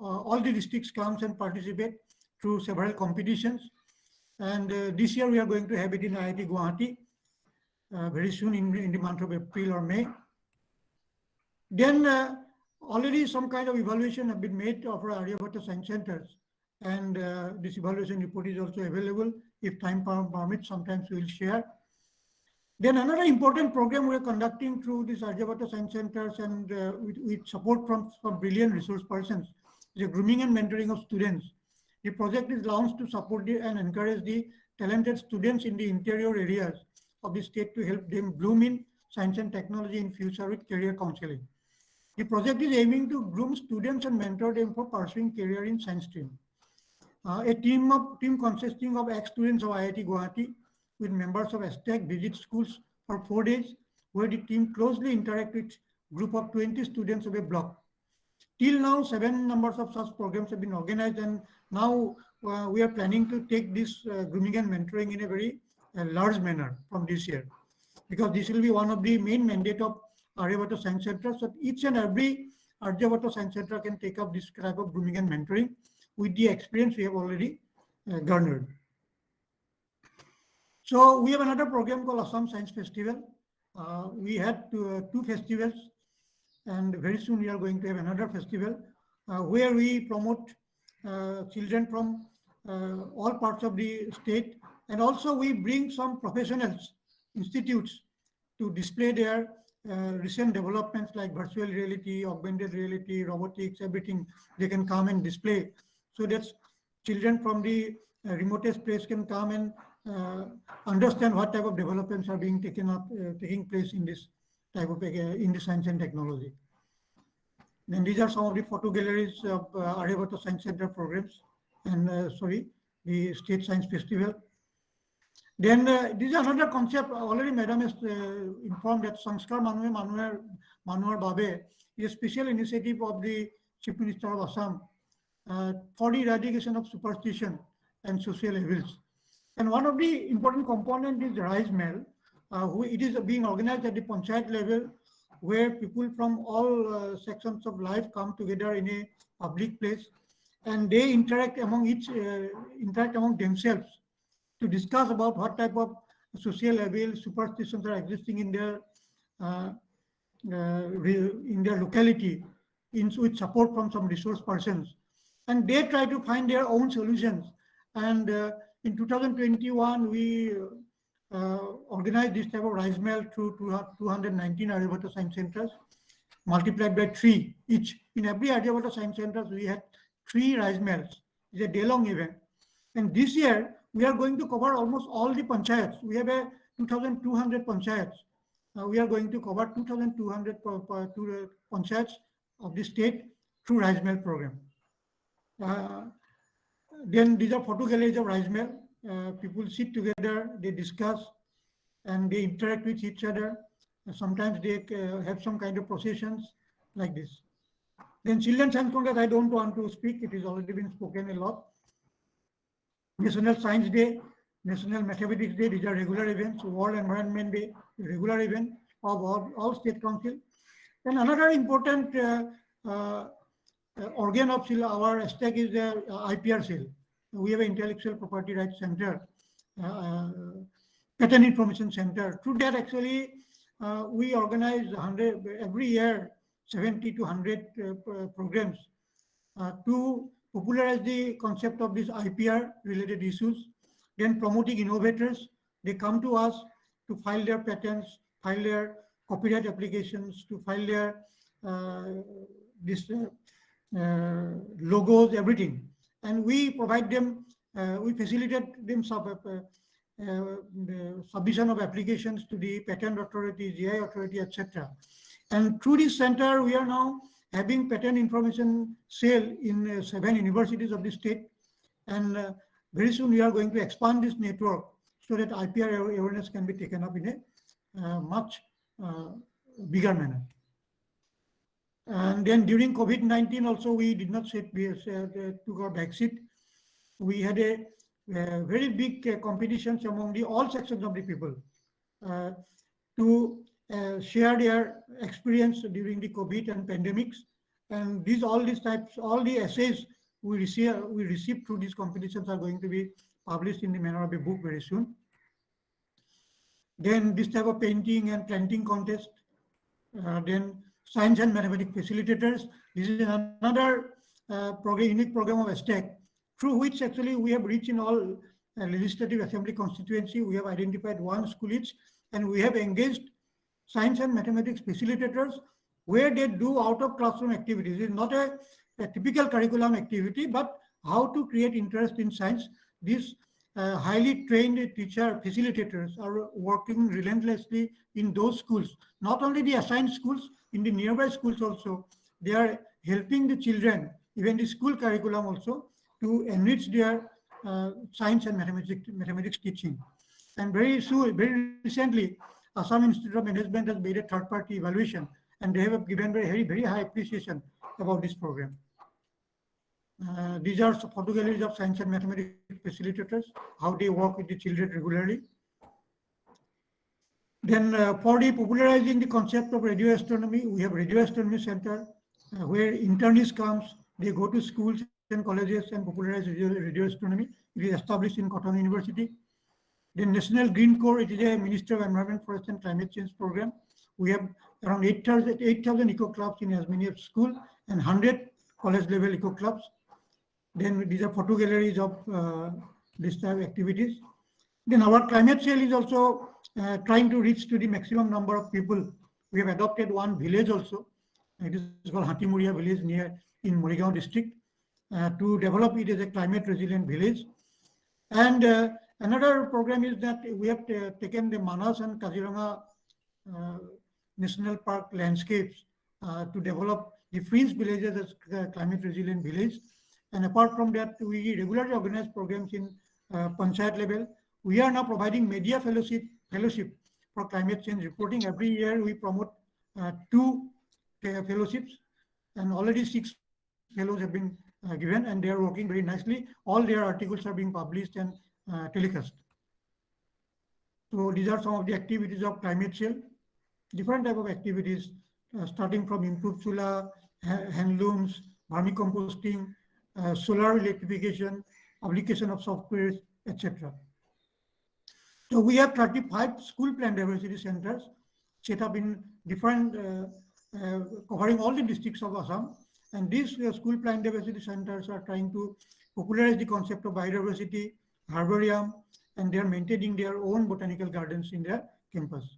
all the districts comes and participate through several competitions. And this year we are going to have it in IIT Guwahati very soon in the month of April or May. Then already some kind of evaluation have been made of our Aryabhatta Science Centers. And this evaluation report is also available. If time permits, sometimes we will share. Then another important program we are conducting through these Aryabhatta Science Centers and with support from some brilliant resource persons is a grooming and mentoring of students. The project is launched to support and encourage the talented students in the interior areas of the state to help them bloom in science and technology in future with career counseling. The project is aiming to groom students and mentor them for pursuing career in science stream. A team consisting of ex-students of IIT Guwahati with members of ASTEC visit schools for 4 days, where the team closely interact with group of 20 students of a block. Till now, 7 numbers of such programs have been organized, and now we are planning to take this grooming and mentoring in a very large manner from this year, because this will be one of the main mandate of Aryabhatta Science Center. So each and every Aryabhatta Science Center can take up this type of grooming and mentoring with the experience we have already garnered. So we have another program called Assam Science Festival. We had 2 festivals, and very soon we are going to have another festival where we promote children from all parts of the state, and also we bring some professionals, institutes to display their recent developments like virtual reality, augmented reality, robotics, everything. They can come and display, so that children from the remotest place can come and understand what type of developments are being taking place in this type of in the science and technology. Then these are some of the photo galleries of Aryabhatta Science Center programs and the State Science Festival. Then this is another concept. Already Madam has informed that Sanskar Manuar Babe is a special initiative of the Chief Minister of Assam for the eradication of superstition and social evils. And one of the important components is Rise Mill. It is being organized at the Panchayat level, where people from all sections of life come together in a public place, and they interact among themselves to discuss about what type of social evil superstitions are existing in their in their locality with support from some resource persons. And they try to find their own solutions. And in 2021, we organized this type of rice mill through 219 Aryabhata Science Centers, multiplied by 3 each. In every Aryabhata Science Centers, we had 3 rice mills. It's a day-long event. And this year, we are going to cover almost all the panchayats. We have a 2,200 panchayats. We are going to cover 2,200 panchayats of the state through rice mill program. Then these are photo galleries of rice mill. People sit together, they discuss, and they interact with each other. Sometimes they have some kind of processions like this. Then Children's Science Congress, I don't want to speak. It has already been spoken a lot. National Science Day, National Mathematics Day, these are regular events. World Environment Day, regular event of all state council. And another important organ of our ASTEC is the IPR cell. We have an Intellectual Property Rights Center, Patent Information Center. Through that, actually, we organize every year 70 to 100 programs to popularize the concept of this IPR related issues, then promoting innovators. They come to us to file their patents, file their copyright applications, to file their logos, everything. And we provide them, we facilitate them submission of applications to the patent authority, GI authority, etc. And through this center, we are now having patent information cell in 7 universities of the state. And very soon we are going to expand this network so that IPR awareness can be taken up in a much bigger manner. And then during COVID-19 also, we did not took our back seat. We had a very big competitions among all sections of the people to share their experience during the COVID and pandemics. And all the essays we receive through these competitions are going to be published in the manner of a book very soon. Then this type of painting and planting contest. Then science and mathematics facilitators. This is another unique program of ASTEC, through which actually we have reached in all legislative assembly constituency. We have identified 1 school each, and we have engaged science and mathematics facilitators where they do out of classroom activities. It's not a typical curriculum activity, but how to create interest in science. These highly trained teacher facilitators are working relentlessly in those schools, not only the assigned schools, in the nearby schools also. They are helping the children, even the school curriculum also, to enrich their science and mathematics teaching. And very recently, Assam Institute of Management has made a third-party evaluation, and they have given very high appreciation about this program. These are photo galleries of science and mathematics facilitators, how they work with the children regularly. Then for the popularizing the concept of radio astronomy, we have Radio Astronomy Center, where internists comes, they go to schools and colleges and popularize radio astronomy. It is established in Cotton University. The National Green Corps, it is a Ministry of Environment, Forest and Climate Change program. We have around 8,000 eco clubs in as many as school and 100 college level eco clubs. Then these are photo galleries of this type of activities. Then our climate cell is also trying to reach to the maximum number of people. We have adopted 1 village also. It is called Hatimuria village in Morigaon district to develop it as a climate resilient village. And another program is that we have taken the Manas and Kaziranga National Park landscapes to develop the fringe villages as climate resilient village. And apart from that, we regularly organize programs in panchayat level. We are now providing media fellowship for climate change reporting. Every year we promote 2 fellowships, and already 6 fellows have been given, and they are working very nicely. All their articles are being published and telecast. So these are some of the activities of climate cell. Different type of activities, starting from improved solar, handlooms, vermicomposting, solar electrification, application of softwares, etc. So we have 35 school plant diversity centers. set up in different, covering all the districts of Assam. And these school plant diversity centers are trying to popularize the concept of biodiversity, herbarium, and they are maintaining their own botanical gardens in their campus.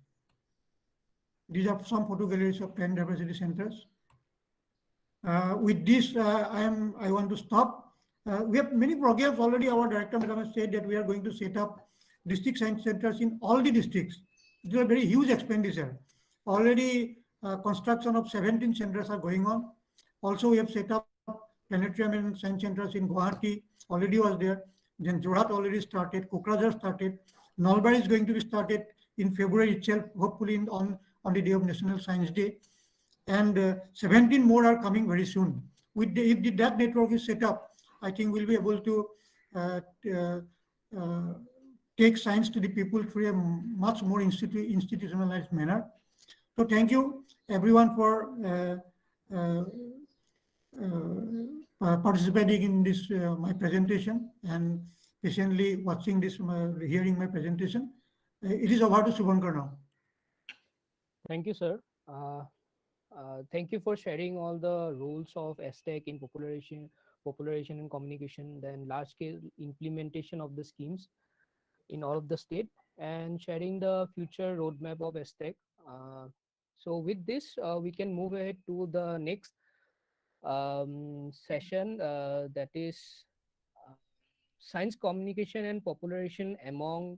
These are some photo galleries of plant diversity centers. With this, I want to stop. We have many programs already. Our director madam has said that we are going to set up district science centers in all the districts. It is a very huge expenditure. Already construction of 17 centers are going on. Also, we have set up planetarium and science centers in Guwahati, already was there. Then Jorhat already started, Kokrajhar started. Nalbari is going to be started in February itself, hopefully on the day of National Science Day. And 17 more are coming very soon. If that network is set up, I think we'll be able to take science to the people through a much more institutionalized manner. So thank you everyone for participating in this my presentation and patiently watching this, hearing my presentation. It is over to Subhankar now. Thank you, sir. Thank you for sharing all the roles of ASTEC in popularization and communication, then large-scale implementation of the schemes in all of the state, and sharing the future roadmap of ASTEC. So with this, we can move ahead to the next session, that is science communication and popularization among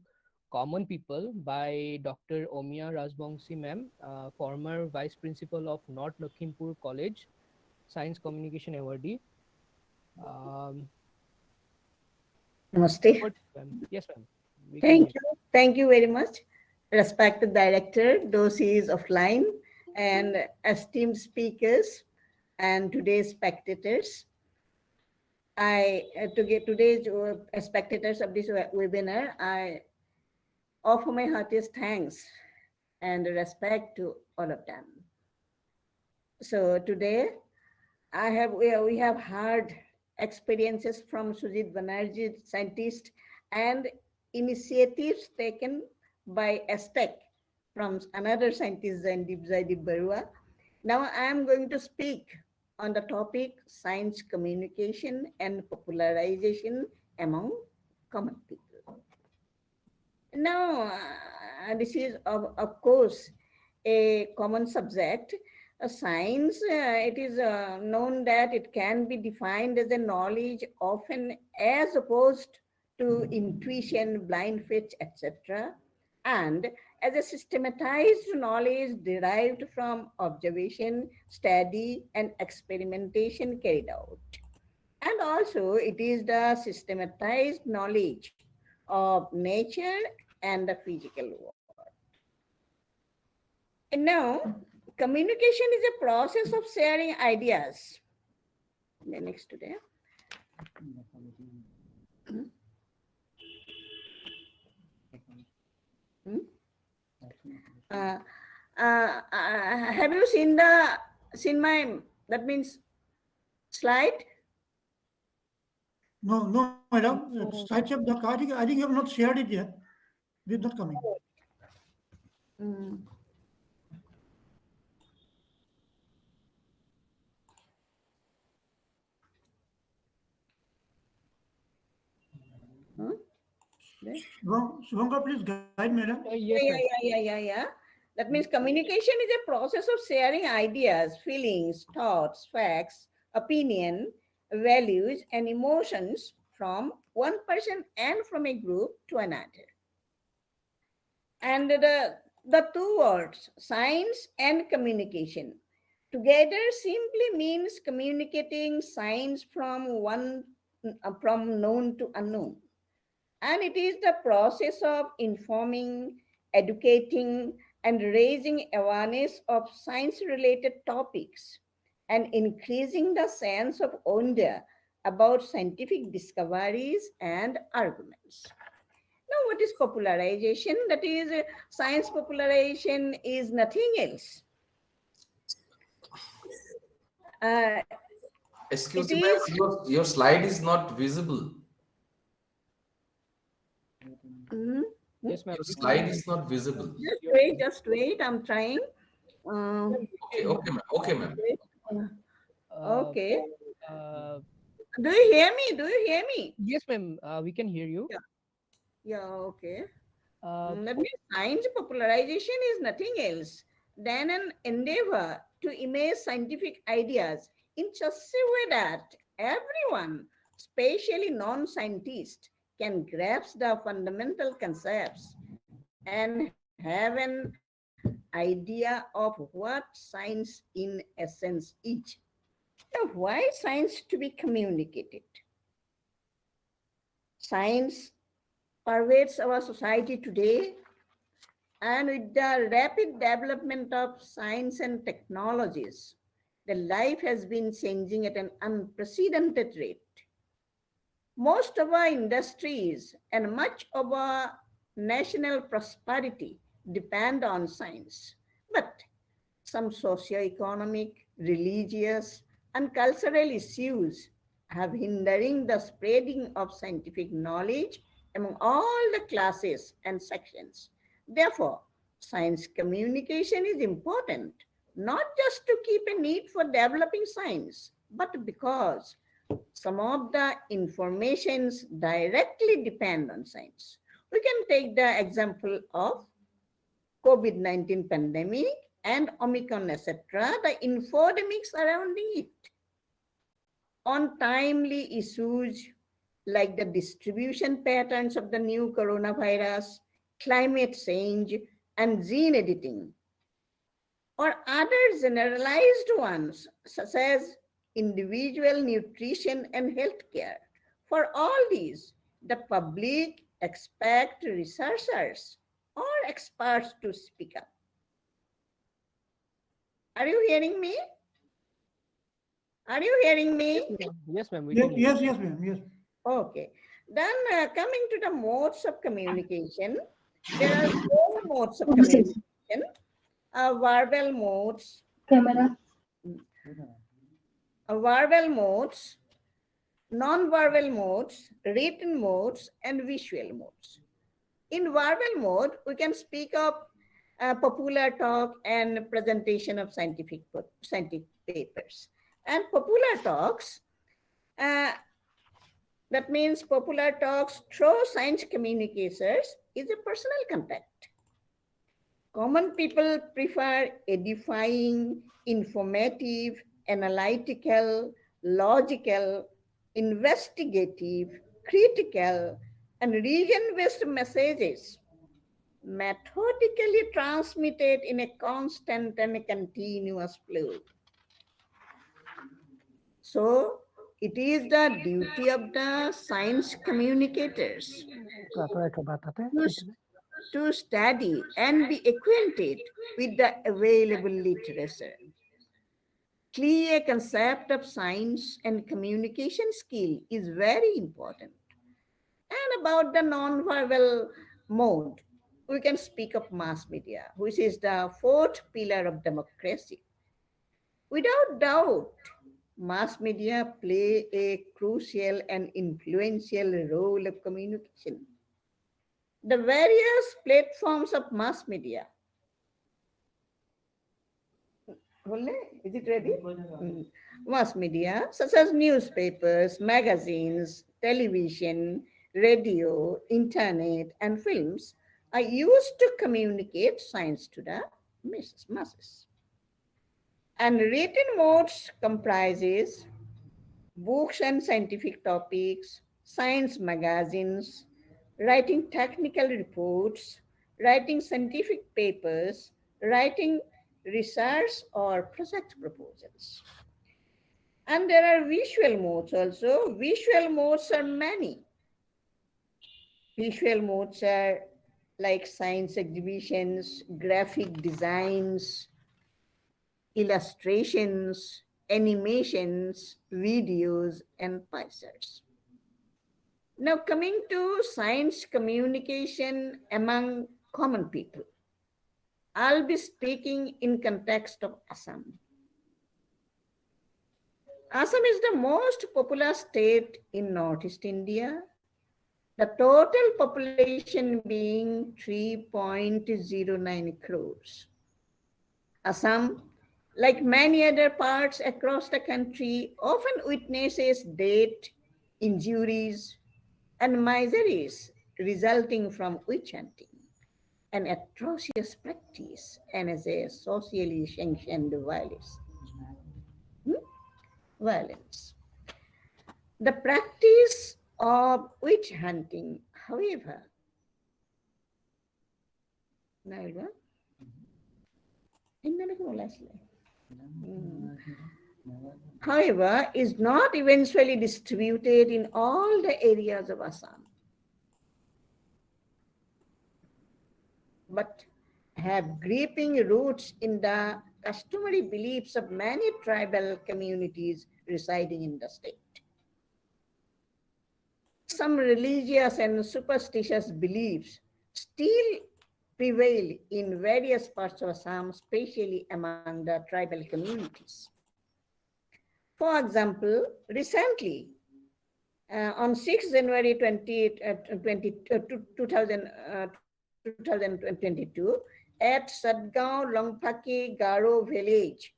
common people by Dr. Omia Rajbangshi ma'am, former Vice Principal of North Lakhimpur College, Science Communication Awardee. Namaste. Yes, ma'am. Thank you very much, respected director, those offline, and esteemed speakers, and today's spectators. Today's spectators of this webinar, I offer my heartiest thanks and respect to all of them. So today, we have heard experiences from Sujit Banerjee, scientist, and initiatives taken by ASTEC from another scientist, Zaidib Barua. Now I am going to speak on the topic science communication and popularization among common people. Now, this is of course a common subject. Science, it is known that it can be defined as a knowledge often as opposed to intuition, blind faith, etc., and as a systematized knowledge derived from observation, study, and experimentation carried out. And also, it is the systematized knowledge of nature and the physical world. And now, communication is a process of sharing ideas. The next today. Have you seen my, that means slide? No, madam. Slides have not. I think you have not shared it yet. It is not coming. Subhankar, please guide madam. Yeah. That means communication is a process of sharing ideas, feelings, thoughts, facts, opinion, values, and emotions from one person and from a group to another. And the two words, science and communication, together simply means communicating science from known to unknown. And it is the process of informing, educating, and raising awareness of science-related topics and increasing the sense of wonder about scientific discoveries and arguments. Now, what is popularization? That is, science popularization is nothing else. Excuse me, your slide is not visible. Yes, ma'am. Your slide is not visible. Just wait, I'm trying. Okay, okay, ma'am. Okay, ma'am. Okay. Uh, Do you hear me? Do you hear me? yes, ma'am. We can hear you. Yeah, okay. Uh, That means science popularization is nothing else than an endeavor to image scientific ideas in such a way that everyone, especially non-scientists, can grasp the fundamental concepts and have an idea of what science in essence is. Now, why science to be communicated? Science pervades our society today, and with the rapid development of science and technologies, the life has been changing at an unprecedented rate. Most of our industries and much of our national prosperity depend on science. But some socio-economic, religious, and cultural issues have hindering the spreading of scientific knowledge among all the classes and sections. Therefore, science communication is important, not just to keep a need for developing science, but because some of the informations directly depend on science. We can take the example of COVID-19 pandemic and Omicron, etc., the infodemics surrounding it. On timely issues like the distribution patterns of the new coronavirus, climate change, and gene editing, or other generalized ones such as individual nutrition and healthcare. For all these, the public expect researchers or experts to speak up. Are you hearing me? Are you hearing me? yes, ma'am. We Yes, can hear yes, you. yes, ma'am. Yes. Okay. Then coming to the modes of communication, there are four modes of communication. Verbal modes, non-verbal modes, written modes, and visual modes. In verbal mode, we can speak of popular talk and presentation of scientific papers. And popular talks, that means popular talks through science communicators is a personal contact. Common people prefer edifying, informative, analytical, logical, investigative, critical, and region-based messages methodically transmitted in a constant and continuous flow. So, it is the duty of the science communicators to study and be acquainted with the available literature. Clear concept of science and communication skill is very important. And about the non-verbal mode, we can speak of mass media, which is the fourth pillar of democracy. Without doubt, mass media play a crucial and influential role of communication. The various platforms of mass media. Is it ready? Mass media, such as newspapers, magazines, television, radio, internet, and films, are used to communicate science to the masses. And written modes comprises books and scientific topics, science magazines, writing technical reports, writing scientific papers, writing research or project proposals. And there are visual modes also. Visual modes are many. Visual modes are like science exhibitions, graphic designs, illustrations, animations, videos, and posters. Now coming to science communication among common people. I'll be speaking in context of Assam. Assam is the most populous state in Northeast India The total population being 3.09 crores. Assam, like many other parts across the country, often witnesses death, injuries, and miseries resulting from witch hunting, an atrocious practice and as a socially sanctioned violence. Violence. The practice of witch hunting, however, however, is not eventually distributed in all the areas of Assam, but have gripping roots in the customary beliefs of many tribal communities residing in the state. Some religious and superstitious beliefs still prevail in various parts of Assam, especially among the tribal communities. For example, recently, on 6 January 2022, at Sadgaon Longphaki Garo village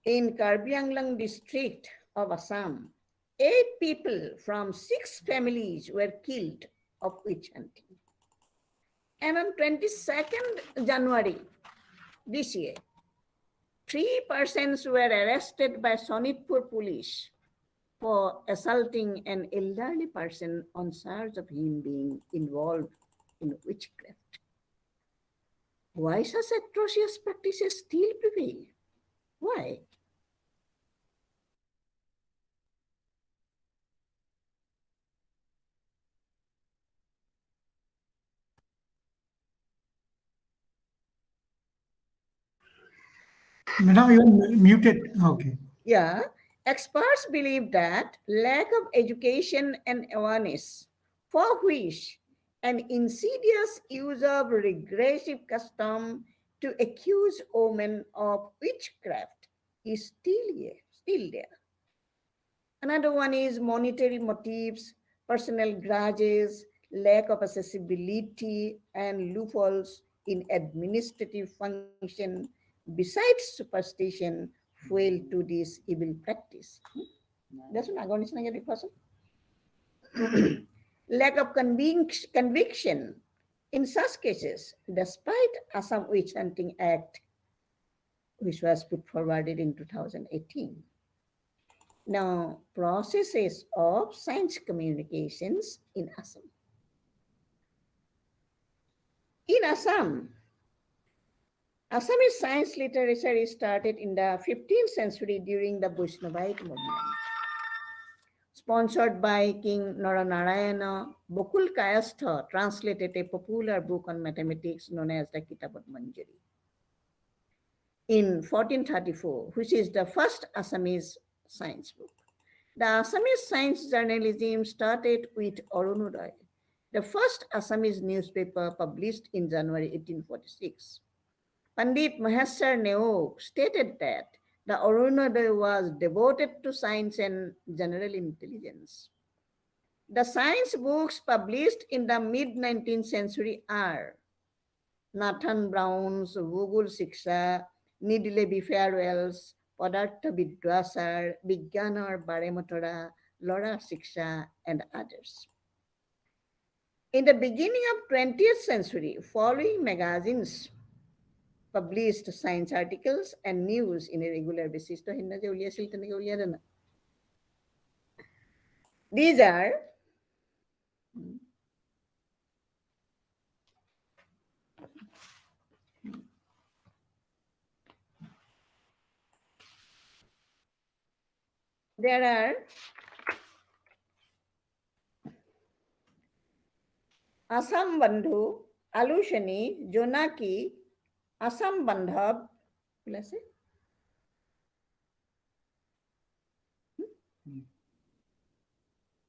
in Karbi Anglang district of Assam, 8 people from 6 families were killed of witch hunting. And on 22nd January this year, 3 persons were arrested by Sonitpur police for assaulting an elderly person on charge of him being involved in witchcraft. Why such atrocious practices still prevail? Why? Madam, you are muted. Okay. Yeah, experts believe that lack of education and awareness, for which an insidious use of regressive custom to accuse women of witchcraft is still there. Another one is monetary motives, personal grudges, lack of accessibility, and loopholes in administrative function, besides superstition, fuel to this evil practice. That's what I'm going to lack of conviction in such cases, despite Assam Witch Hunting Act, which was put forward in 2018. Now, processes of science communications in Assam. In Assam, Assamese science literature started in the 15th century during the Vaishnavite movement. Sponsored by King Naranarayana, Bokul Kayastha translated a popular book on mathematics known as the Kitab Manjari in 1434, which is the first Assamese science book. The Assamese science journalism started with Arunodoy, the first Assamese newspaper published in January 1846. Pandit Maheshwar Neok stated that the Arunodoy was devoted to science and general intelligence. The science books published in the mid-19th century are Nathan Brown's Google Shiksha, Needleby Farewell's Padartha Vidwasar, Vigyan Baremotora, Lora Shiksha, and others. In the beginning of 20th century, following magazines published science articles and news in a regular basis. These are Assam Bandhu, Alushani, Jonaki, Assam Bandhab.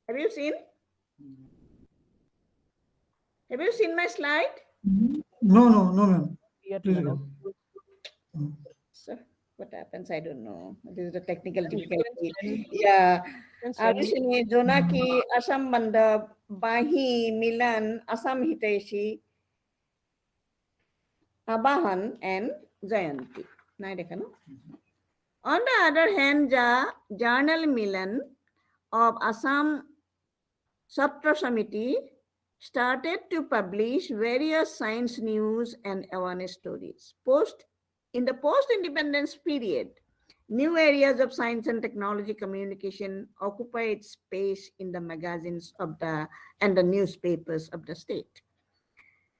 Have you seen? Have you seen my slide? No, ma'am. Yet, Please madam. go. Sir. what happens, I don't know. This is the technical difficulty. Yeah. Arishini, Jonaki, Assam Bandab, Bahi, Milan, Assam Hiteshi, Abahan, and Jayanti. On the other hand, the Journal Milan of Assam Satra Samiti started to publish various science news and awareness stories. In the post-independence period, new areas of science and technology communication occupied space in the magazines of and the newspapers of the state.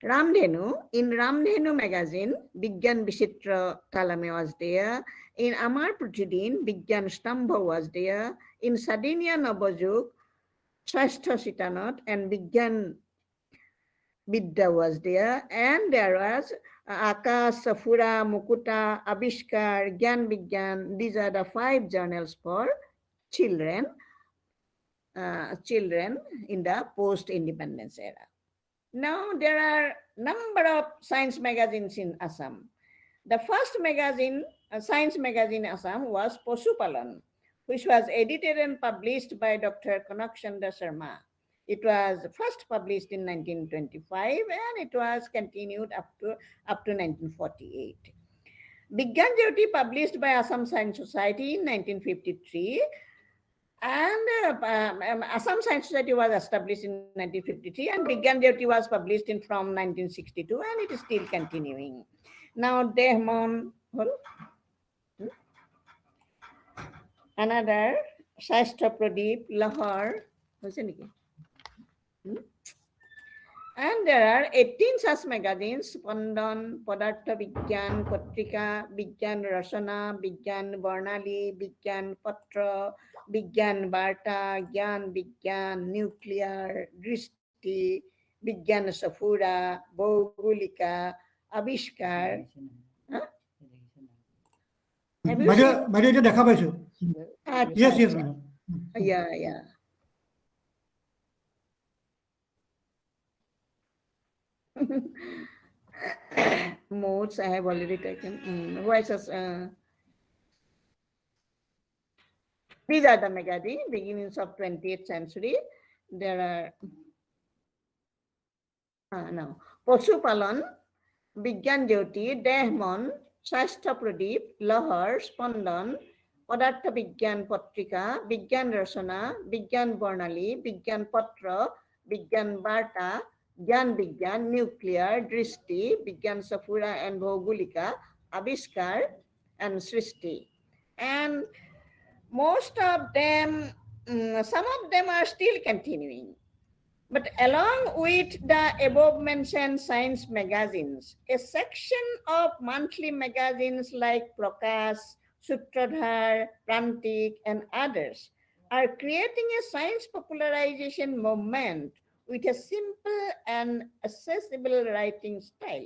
In Ramdhenu magazine, Vigyan Bishitra Talame was there. In Amar Pratidin, Vigyan Stambha was there. In Sardinia Nabajug, Swasthya Sitanat and Vigyan Vidya was there. And there was Akash, Safura, Mukuta, Abishkar, Gyan Vigyan. These are the 5 journals for children, in the post-independence era. Now there are number of science magazines in Assam. The first magazine, science magazine in Assam was Posupalan, which was edited and published by Dr. Kanak Chandra Sharma. It was first published in 1925 and it was continued up to 1948. Vigyan Jyoti published by Assam Science Society in 1953. And Assam Science Society was established in 1953 and Vigyan Jyoti was published from 1962 and it is still continuing. Now Dehmon, another Shastra Pradeep, Lahore, and there are 18 such magazines: Pandan, Padartha Vigyan, Patrika, Vigyan Rasana, Vigyan Varnali, Vigyan Patra, Vigyan Varta, Gyan Vigyan, Nuclear, Drishti, Vigyan Safura, Bogulika, Abishkar. Have you seen? Madam, দেখা পাইছো? Yes, yes, madam. Yeah. Modes I have already taken. Voices. These are the magazines, beginnings of 20th century. There are now Posupalan, Vigyan Jyoti, Dehmon, Shastra Pradeep, Lahar, Spandan, Padartha Vigyan Patrika, Vigyan Rasana, Vigyan Varnali, Vigyan Patra, Vigyan Varta, Gyan Vigyan, Nuclear, Drishti, Vigyan Safura and Bhogulika, Abishkar and Srishti. And most of them, some of them are still continuing. But along with the above mentioned science magazines, a section of monthly magazines like Prakash, Sutradhar, Prantik, and others are creating a science popularization movement with a simple and accessible writing style.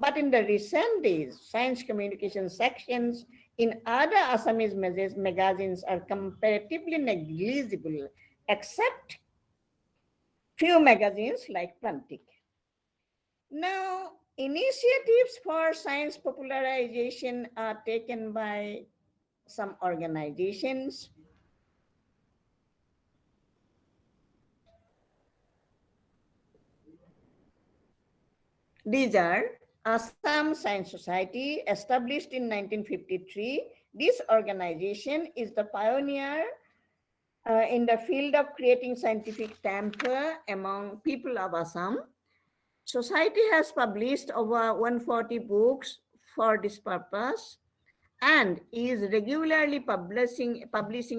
But in the recent days, science communication sections in other Assamese magazines are comparatively negligible, except few magazines like Prantik. Now, initiatives for science popularization are taken by some organizations. These are Assam Science Society, established in 1953. This organization is the pioneer in the field of creating scientific temper among people of Assam. Society has published over 140 books for this purpose and is regularly publishing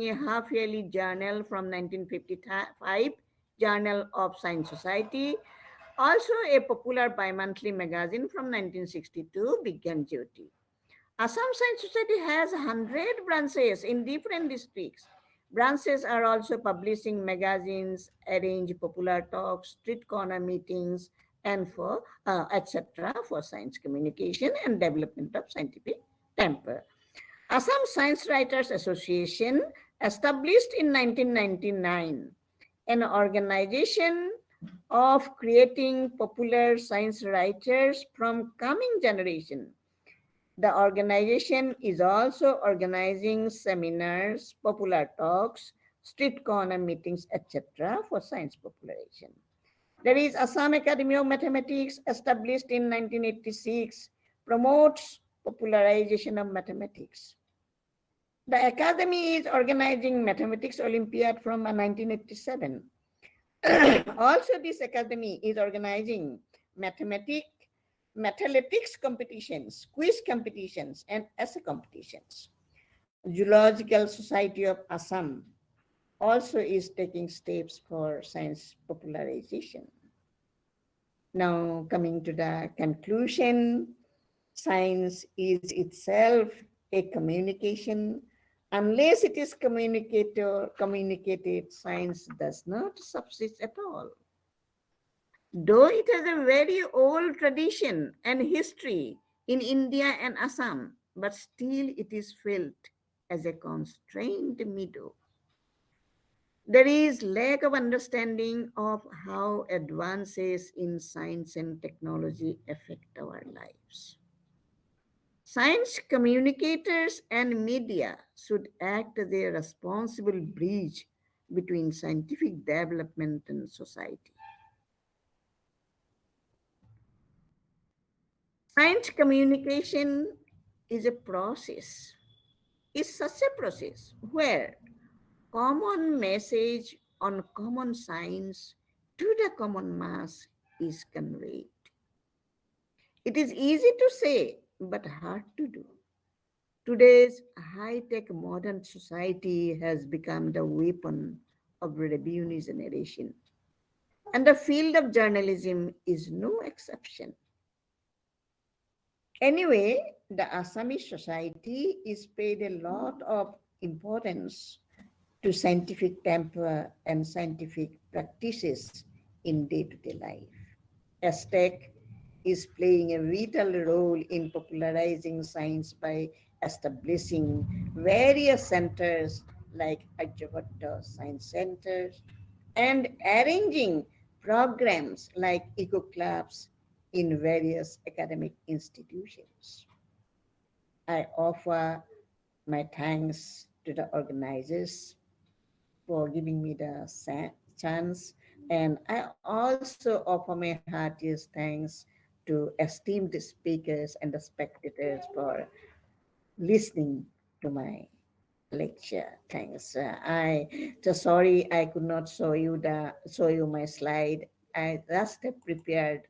a half-yearly journal from 1955, Journal of Science Society, also a popular bi-monthly magazine from 1962, Vigyan Jyoti. Assam Science Society has 100 branches in different districts. Branches are also publishing magazines, arrange popular talks, street corner meetings, and for etc. for science communication and development of scientific temper. Assam Science Writers Association, established in 1999, an organization of creating popular science writers from coming generation. The organization is also organizing seminars, popular talks, street corner meetings, etc. for science popularization. There is Assam Academy of Mathematics, established in 1986, promotes popularization of mathematics. The academy is organizing Mathematics Olympiad from 1987. Also, this academy is organizing mathematics competitions, quiz competitions, and essay competitions. Zoological Society of Assam also is taking steps for science popularization. Now, coming to the conclusion, science is itself a communication. Unless it is communicated, science does not subsist at all. Though it has a very old tradition and history in India and Assam, but still it is felt as a constrained meadow. There is lack of understanding of how advances in science and technology affect our lives. Science communicators and media should act as a responsible bridge between scientific development and society. Science communication is a process, is such a process where common message on common science to the common mass is conveyed. It is easy to say, but hard to do. Today's high-tech modern society has become the weapon of revenue generation. And the field of journalism is no exception. Anyway, the Assamese society is paid a lot of importance to scientific temper and scientific practices in day-to-day life. ASTEC is playing a vital role in popularizing science by establishing various centers like Aryabhatta Science Centers and arranging programs like eco clubs in various academic institutions. I offer my thanks to the organizers for giving me the chance, and I also offer my heartiest thanks to esteemed speakers and the spectators for listening to my lecture. Thanks. I just sorry I could not show you my slide. I just have prepared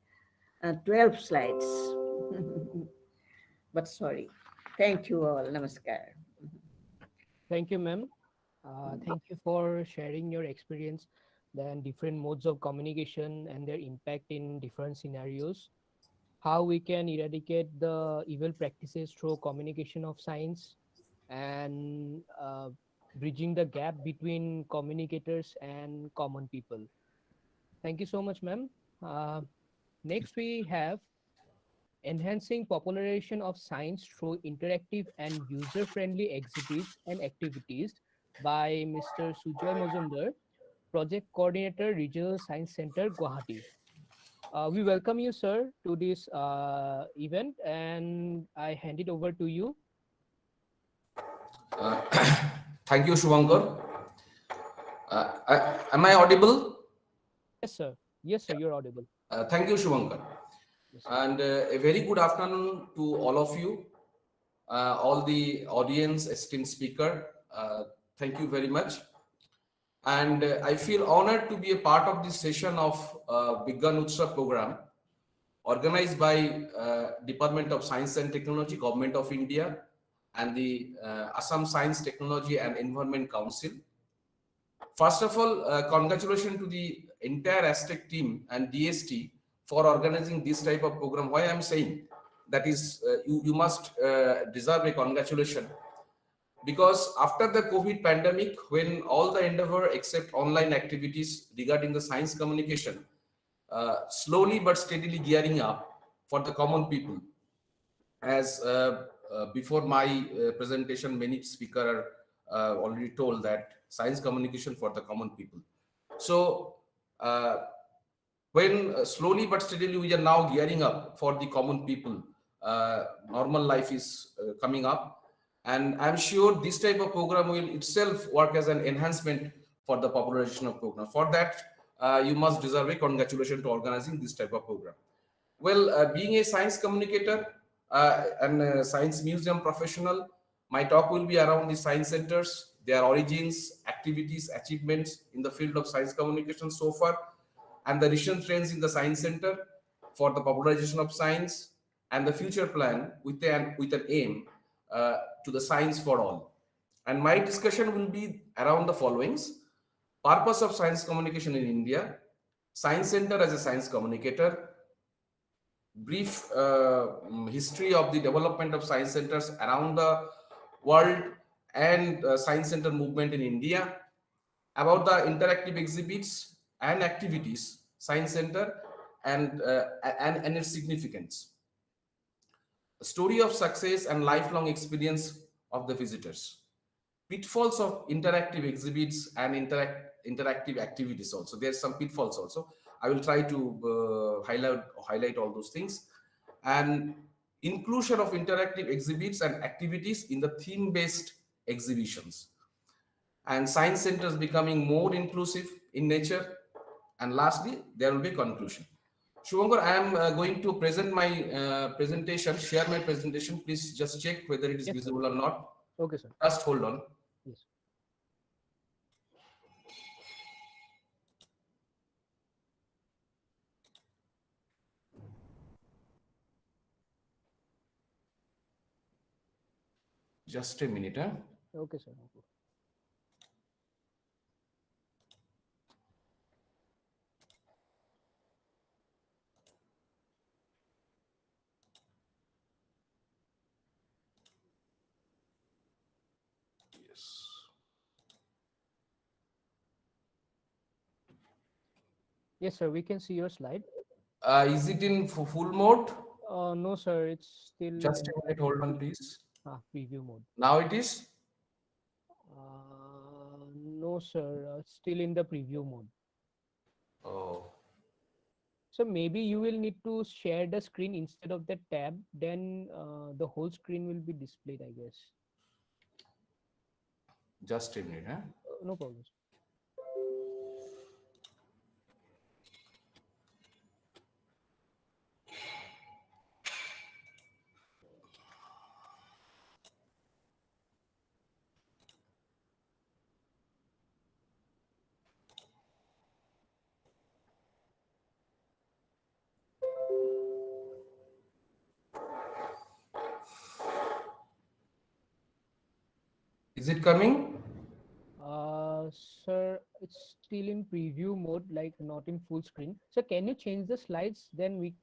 12 slides. But sorry. Thank you all. Namaskar. Thank you, ma'am. Thank you for sharing your experience, then different modes of communication and their impact in different scenarios, how we can eradicate the evil practices through communication of science, and bridging the gap between communicators and common people. Thank you so much, ma'am. Next, we have enhancing popularization of science through interactive and user-friendly exhibits and activities by Mr. Sujoy Mozumdar, Project Coordinator, Regional Science Center, Guwahati. We welcome you, sir, to this event, and I hand it over to you. Thank you, Shubhankar. Am I audible? Yes, sir. Yes, sir, you're audible. Thank you, Shubhankar. Yes, And a very good afternoon to all of you, all the audience, esteemed speaker. Thank you very much. And I feel honored to be a part of this session of Vigyan Utsav program organized by Department of Science and Technology, Government of India, and the Assam Science, Technology and Environment Council. First of all, congratulations to the entire ASTEC team and DST for organizing this type of program. Why I'm saying that is, you must deserve a congratulation, because after the COVID pandemic, when all the endeavor except online activities regarding the science communication, slowly but steadily gearing up for the common people. As before my presentation, many speakers are already told that science communication for the common people. So when slowly but steadily we are now gearing up for the common people, normal life is coming up. And I'm sure this type of program will itself work as an enhancement for the popularization of program. For that, you must deserve a congratulations to organizing this type of program. Well, being a science communicator and a science museum professional, my talk will be around the science centers, their origins, activities, achievements in the field of science communication so far, and the recent trends in the science center for the popularization of science, and the future plan with an aim to the science for all. And my discussion will be around the followings: purpose of science communication in India, science center as a science communicator, brief history of the development of science centers around the world, and science center movement in India, about the interactive exhibits and activities science center and its significance, a story of success and lifelong experience of the visitors, pitfalls of interactive exhibits and interactive activities. Also there's some pitfalls also. I will try to highlight all those things, and inclusion of interactive exhibits and activities in the theme-based exhibitions, and science centers becoming more inclusive in nature. And lastly, there will be conclusion. Shubhankar, I am going to present my presentation, share my presentation. Please just check whether it is Yes, visible or not. Okay, sir. Just hold on. Yes. Just a minute. Huh? Okay, sir. Okay. Yes. Yes, sir. We can see your slide. Is it in full mode? No, sir. It's still Just a minute. Hold on, please. preview mode. Now it is. No, sir. Still in the preview mode. Oh. So maybe you will need to share the screen instead of the tab. Then the whole screen will be displayed, I guess. Just a minute. Huh? No problem. Is it coming? Sir, it's still in preview mode, like not in full screen. So can you change the slides? Then we.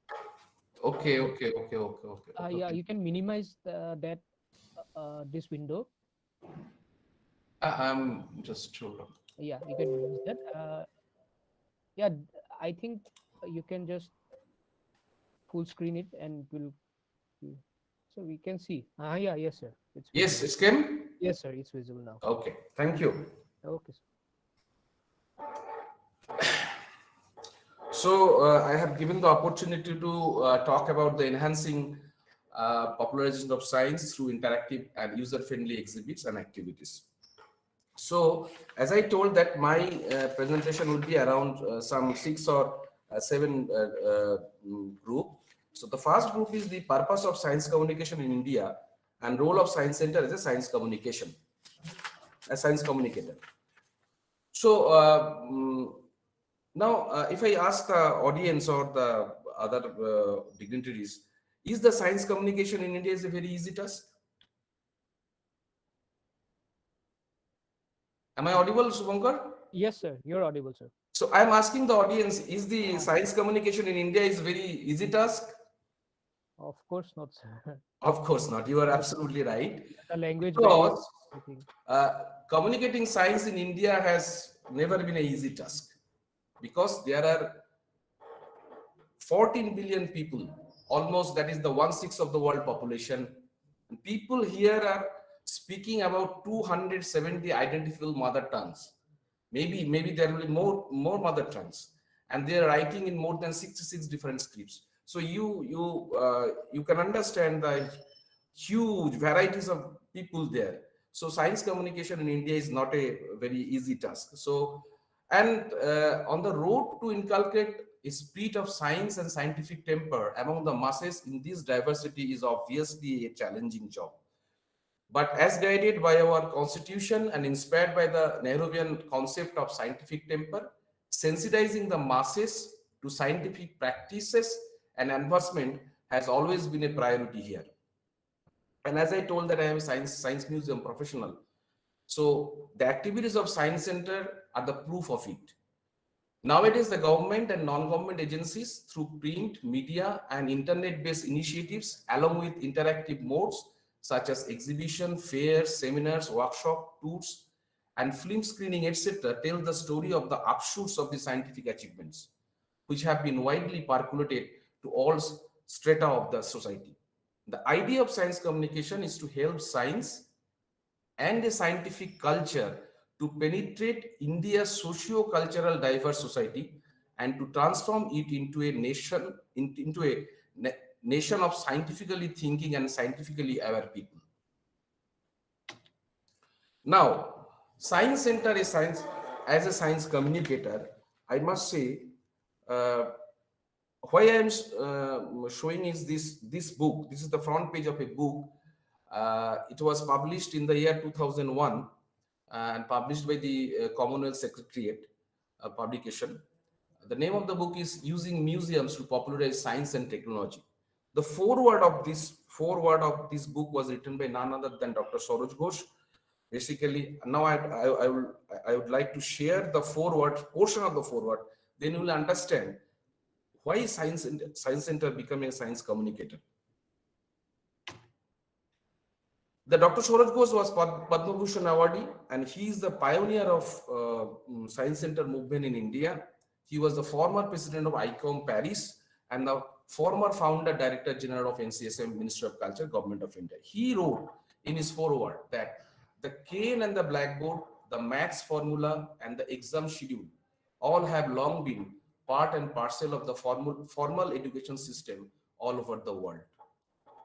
Okay. Yeah, you can minimize this window. I'm just hold on. Yeah, you can minimize that. Yeah, I think you can just full screen it and it will. So we can see. Yeah, yes, sir. It's Yes, it's came. Yes, sir. It's visible now. Okay, thank you. Okay, sir. So I have given the opportunity to talk about the enhancing popularization of science through interactive and user-friendly exhibits and activities. So as I told that my presentation will be around some 6 or 7 group. So the first group is the purpose of science communication in India and role of science center as a science communication, a science communicator. So now if I ask the audience or the other dignitaries, is the science communication in India is a very easy task? Am I audible, Subhankar? Yes, sir. You're audible, sir. So I'm asking the audience, is the science communication in India is very easy task? Of course not, sir. Of course not. You are absolutely right. The language Because barrier, communicating science in India has never been an easy task, because there are 14 billion people, almost that is the 1/6 of the world population. People here are speaking about 270 identifiable mother tongues. Maybe there will be more mother tongues, and they are writing in more than 66 different scripts. So you can understand the huge varieties of people there. So science communication in India is not a very easy task. So, and on the road to inculcate a spirit of science and scientific temper among the masses in this diversity is obviously a challenging job. But as guided by our constitution and inspired by the Nehruvian concept of scientific temper, sensitizing the masses to scientific practices and advancement has always been a priority here. And as I told that I am a science museum professional, so the activities of Science Center are the proof of it. Nowadays, the government and non-government agencies through print, media and internet-based initiatives along with interactive modes such as exhibition, fairs, seminars, workshop, tours and film screening, etc. tell the story of the upshoots of the scientific achievements which have been widely percolated to all strata of the society. The idea of science communication is to help science and a scientific culture to penetrate India's socio-cultural diverse society and to transform it into a nation of scientifically thinking and scientifically aware people. Now, Science Center is science as a science communicator. I must say, why I am showing is this book. This is the front page of a book. It was published in the year 2001 and published by the Commonwealth Secretariat publication. The name of the book is Using Museums to Popularize Science and Technology. The foreword of this book was written by none other than Dr. Saroj Ghosh. Basically, now I would like to share the portion of the foreword. Then you will understand why Science Center becoming a science communicator. The Dr. Saroj Ghosh was Padma Bhushan awardee, and he is the pioneer of Science Center movement in India. He was the former president of ICOM Paris and the former founder director general of NCSM, Ministry of Culture, Government of India. He wrote in his foreword that the cane and the blackboard, the maths formula and the exam schedule all have long been part and parcel of the formal education system all over the world.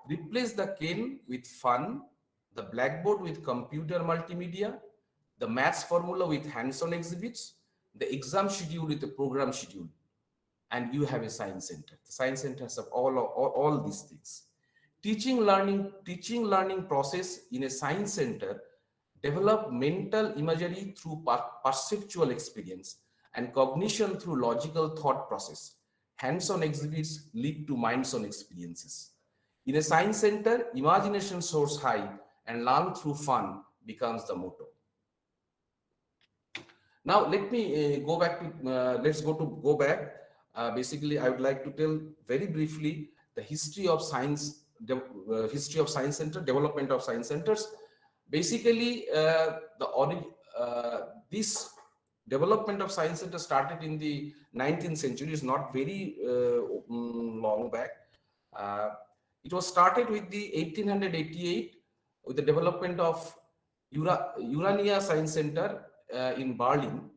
Replace the cane with fun, the blackboard with computer multimedia, the maths formula with hands-on exhibits, the exam schedule with the program schedule, and you have a science center. The science centers have all these things. Teaching learning process in a science center develop mental imagery through perceptual experience and cognition through logical thought process. Hands-on exhibits lead to minds-on experiences. In a science center, imagination soars high and learn through fun becomes the motto. Now let me go back to go back. Basically, I would like to tell very briefly the history of science center, development of science centers. Basically, this development of science center started in the 19th century. Is not very long back. It was started with the 1888 with the development of Urania Science Center in Berlin.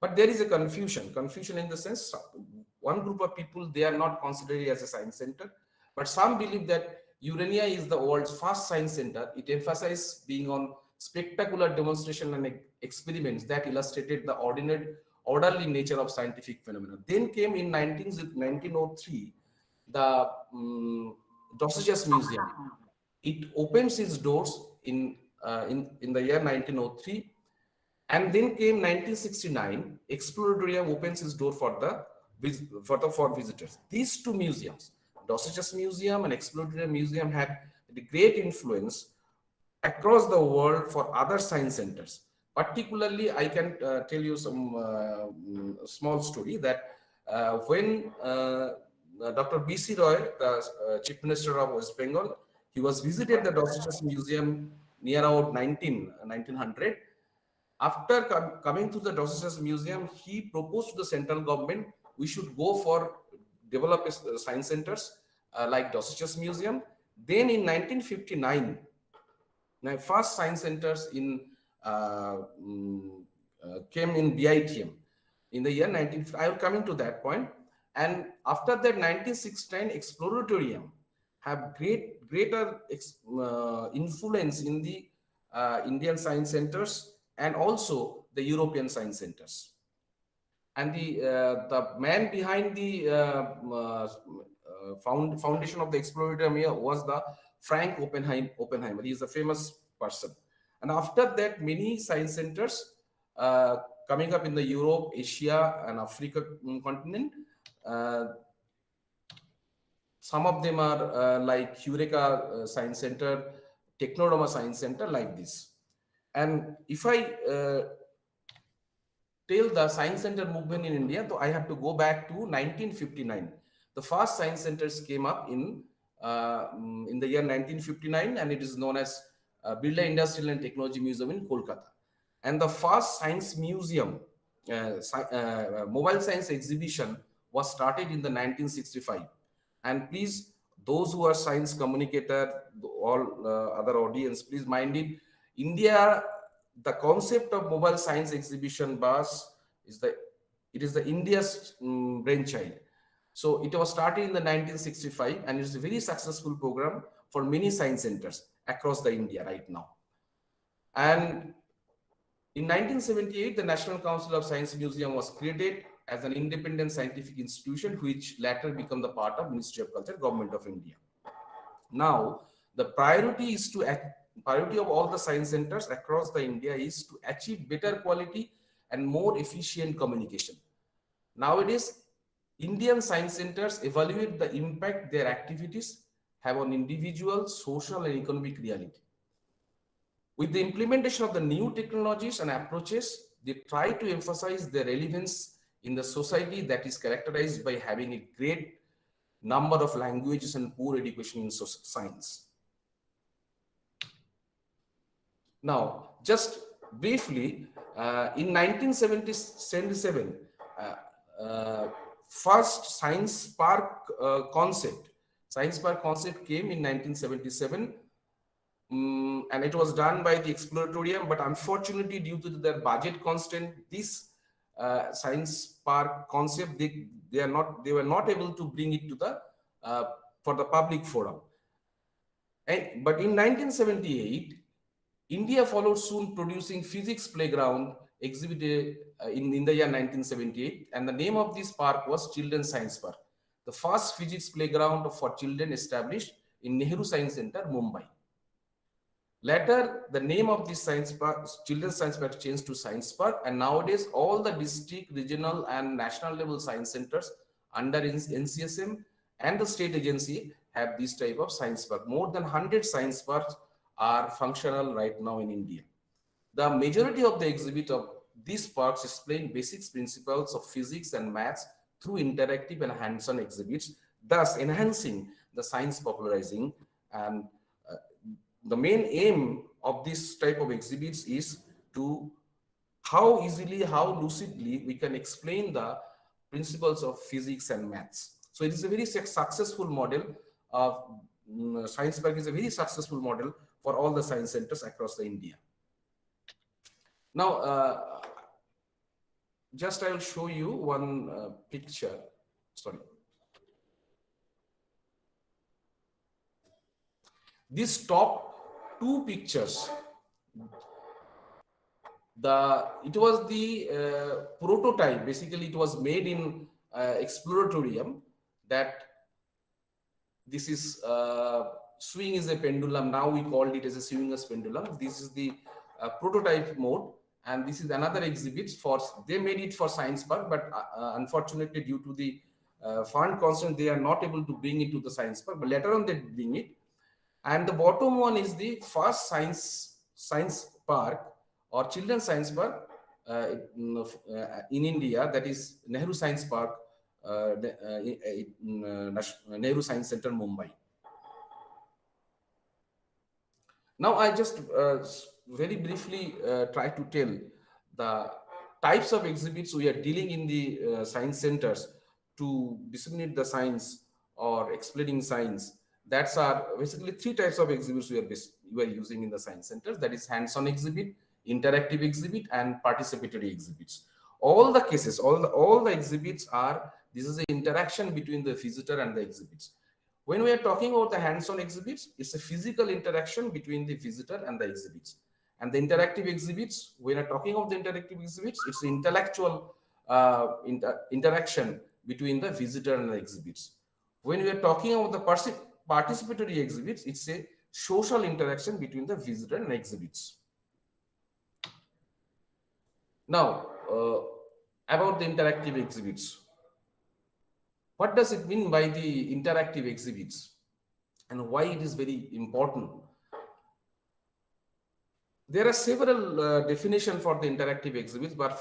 But there is a confusion in the sense one group of people, they are not considered as a science center, but some believe that Urania is the world's first science center. It emphasizes being on spectacular demonstration and experiments that illustrated the orderly nature of scientific phenomena. Then came in 1903 the Dosages Museum. It opens its doors in the year 1903, and then came 1969. Exploratorium opens its door for visitors. These two museums, Dosages Museum and Exploratorium Museum, had a great influence across the world for other science centers. Particularly, I can tell you some small story that when Dr. B.C. Roy, the Chief Minister of West Bengal, he was visited the Dosages Museum near about 1900. After coming to the Dosages Museum, he proposed to the central government we should go for develop science centers like Dosages Museum. Then in 1959, my first science centers in came in BITM in the year 1950. I will come into that point. And after that, 1969 Exploratorium have greater influence in the Indian science centers and also the European science centers. And the man behind the foundation of the Exploratorium here was the Frank Oppenheimer. He is a famous person. And after that, many science centers coming up in the Europe, Asia, and Africa continent. Some of them are like Eureka Science Center, Technodroma Science Center, like this. And if I tell the science center movement in India, so I have to go back to 1959. The first science centers came up in the year 1959, and it is known as Birla Industrial and Technology Museum in Kolkata. And the first science museum, mobile science exhibition, was started in the 1965. And please, those who are science communicator, all other audience, please mind it. India, the concept of mobile science exhibition bus is the India's brainchild. So it was started in the 1965, and it's a very successful program for many science centers across the India right now. And in 1978, the National Council of Science Museum was created as an independent scientific institution, which later became the part of Ministry of Culture, Government of India. Now, the priority of all the science centers across the India is to achieve better quality and more efficient communication. Nowadays, Indian science centers evaluate the impact their activities have on individual, social, and economic reality. With the implementation of the new technologies and approaches, they try to emphasize their relevance in the society that is characterized by having a great number of languages and poor education in science. Now, just briefly, in 1977, first Science Park concept came in 1977. And it was done by the Exploratorium, but unfortunately, due to their budget constraint, this science park concept they were not able to bring it to the for the public forum. But in 1978, India followed soon, producing physics playground exhibited in the year 1978, and the name of this park was Children's Science Park, the first physics playground for children established in Nehru Science Center, Mumbai. Later, the name of this science park, Children's Science Park, changed to Science Park, and nowadays all the district, regional, and national level science centers under NCSM and the state agency have this type of science park. More than 100 science parks are functional right now in India. The majority of the exhibit of these parks explain basic principles of physics and maths through interactive and hands-on exhibits, thus enhancing the science popularizing. And the main aim of this type of exhibits is to how easily, how lucidly we can explain the principles of physics and maths. So it is a very successful model of Science Park is a very successful model for all the science centers across the India. Now, just I will show you one picture. Sorry. These top two pictures, it was the prototype. Basically, it was made in Exploratorium. That this is swing is a pendulum. Now we called it as a swing as pendulum. This is the prototype mode, and this is another exhibit for. They made it for Science Park, but unfortunately, due to the fund constraint, they are not able to bring it to the Science Park. But later on, they bring it. And the bottom one is the first science park or children's science park in India, that is Nehru Science Park, Nehru Science Center, Mumbai. Now I just very briefly try to tell the types of exhibits we are dealing in the science centers to disseminate the science or explaining science. That's basically three types of exhibits we are using in the science centers. That is hands-on exhibit, interactive exhibit, and participatory exhibits. All the cases, all the exhibits are This is the interaction between the visitor and the exhibits. When we are talking about the hands-on exhibits, it's a physical interaction between the visitor and the exhibits. And the interactive exhibits, when we're talking of the interactive exhibits, it's the intellectual interaction between the visitor and the exhibits. When we are talking about the participatory exhibits, it's a social interaction between the visitor and exhibits. Now, about the interactive exhibits. What does it mean by the interactive exhibits and why it is very important? There are several definitions for the interactive exhibits, but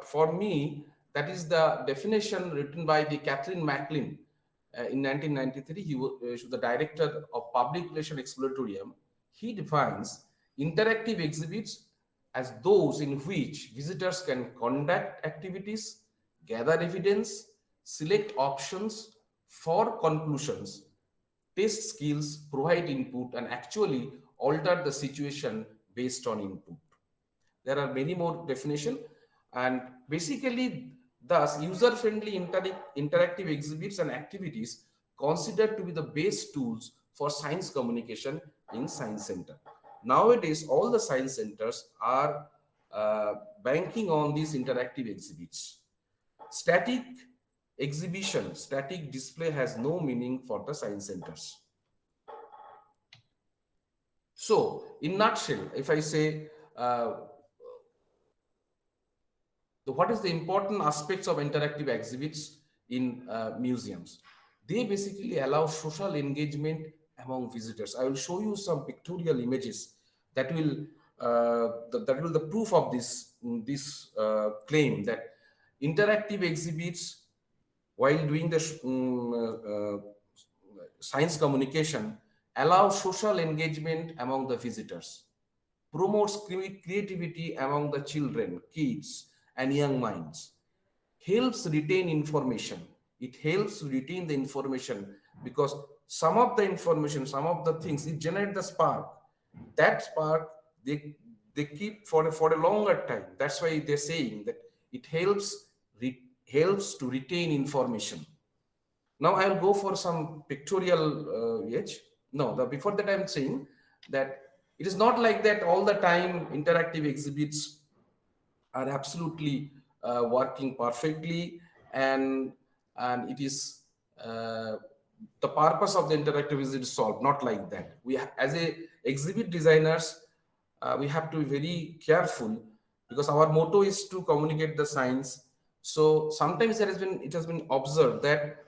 for me, that is the definition written by the Kathleen MacLean in 1993. He was the director of Public Relations Exploratorium. He defines interactive exhibits as those in which visitors can conduct activities, gather evidence, select options for conclusions, test skills, provide input, and actually alter the situation based on input. There are many more definitions, and basically, thus, user-friendly interactive exhibits and activities considered to be the best tools for science communication in science center. Nowadays, all the science centers are banking on these interactive exhibits. Static exhibition, static display has no meaning for the science centers. So, in nutshell, if I say, what is the important aspects of interactive exhibits in museums? They basically allow social engagement among visitors. I will show you some pictorial images that will the proof of this claim that interactive exhibits, while doing the science communication, allow social engagement among the visitors, promotes creativity among the children, kids, and young minds, helps retain information. It helps retain the information because some of the information, some of the things, it generates the spark. That spark, they keep for a longer time. That's why they're saying that it helps to retain information. Now I'll go for some pictorial edge. No, before that I'm saying that it is not like that all the time interactive exhibits are absolutely working perfectly, and it is the purpose of the interactive exhibit is solved. Not like that. We, as a exhibit designers, we have to be very careful because our motto is to communicate the science. So sometimes it has been observed that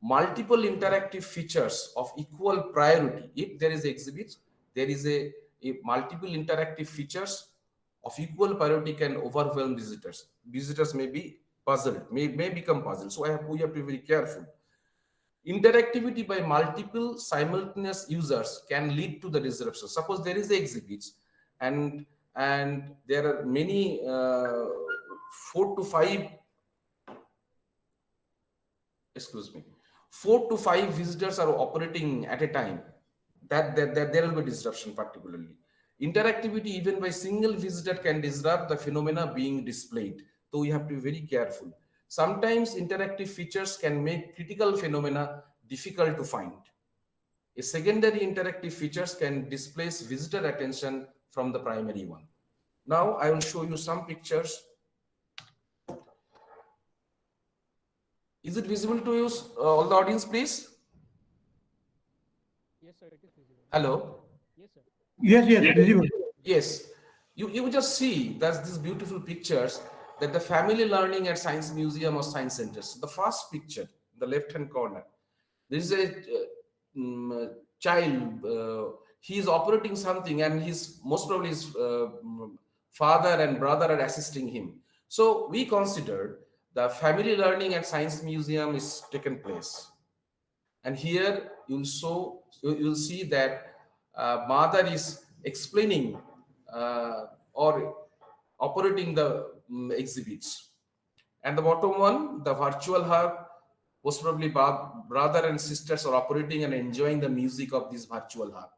multiple interactive features of equal priority, if there is exhibits, there is a multiple interactive features of equal priority can overwhelm visitors. Visitors may be puzzled, may become puzzled. So we have to be very careful. Interactivity by multiple simultaneous users can lead to the disruption. Suppose there is the exhibits and there are many 4 to 5 visitors are operating at a time. That there will be disruption. Particularly interactivity even by single visitor can disrupt the phenomena being displayed, so we have to be very careful. Sometimes interactive features can make critical phenomena difficult to find. A secondary interactive features can displace visitor attention from the primary one. Now I will show you some pictures. Is it visible to you, all the audience, please? Yes, sir, it is visible. Hello? Yes, sir. Yes, visible. Yes. You just see that's these beautiful pictures that the family learning at Science Museum or Science Centers. The first picture, the left-hand corner, there is a child. He is operating something, and most probably his father and brother are assisting him. So we consider the family learning at Science Museum is taken place. And here you'll see that mother is explaining or operating the exhibits. And the bottom one, the virtual hub, most probably brother and sisters are operating and enjoying the music of this virtual hub.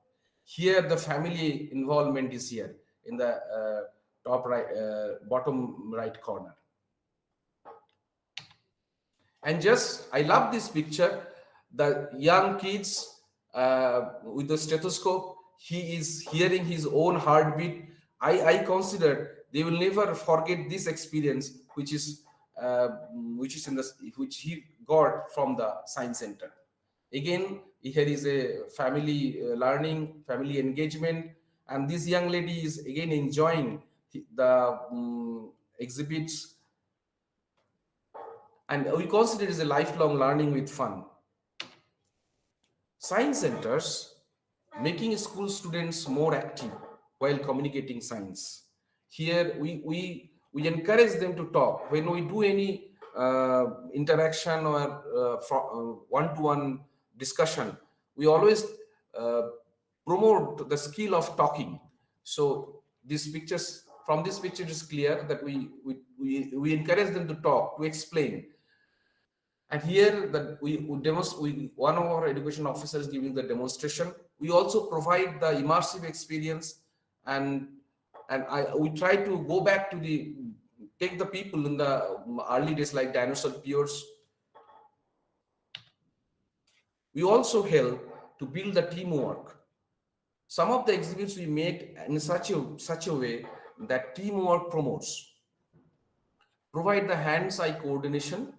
Here the family involvement is here in the top right, bottom right corner. And just, I love this picture, the young kids with the stethoscope, he is hearing his own heartbeat. I consider they will never forget this experience, which is in the, which he got from the science center. Again, here is a family learning, family engagement, and this young lady is again enjoying the exhibits, and we consider it as a lifelong learning with fun. Science centers making school students more active while communicating science. Here we encourage them to talk. When we do any interaction or one-to-one discussion, we always uh, promote the skill of talking. So these pictures, from this picture, it is clear that we encourage them to talk, to explain. And here that one of our education officers giving the demonstration. We also provide the immersive experience, and we try to go back to take the people in the early days like dinosaur periods. We also help to build the teamwork. Some of the exhibits we make in such a way that teamwork promotes, provide the hands-eye coordination,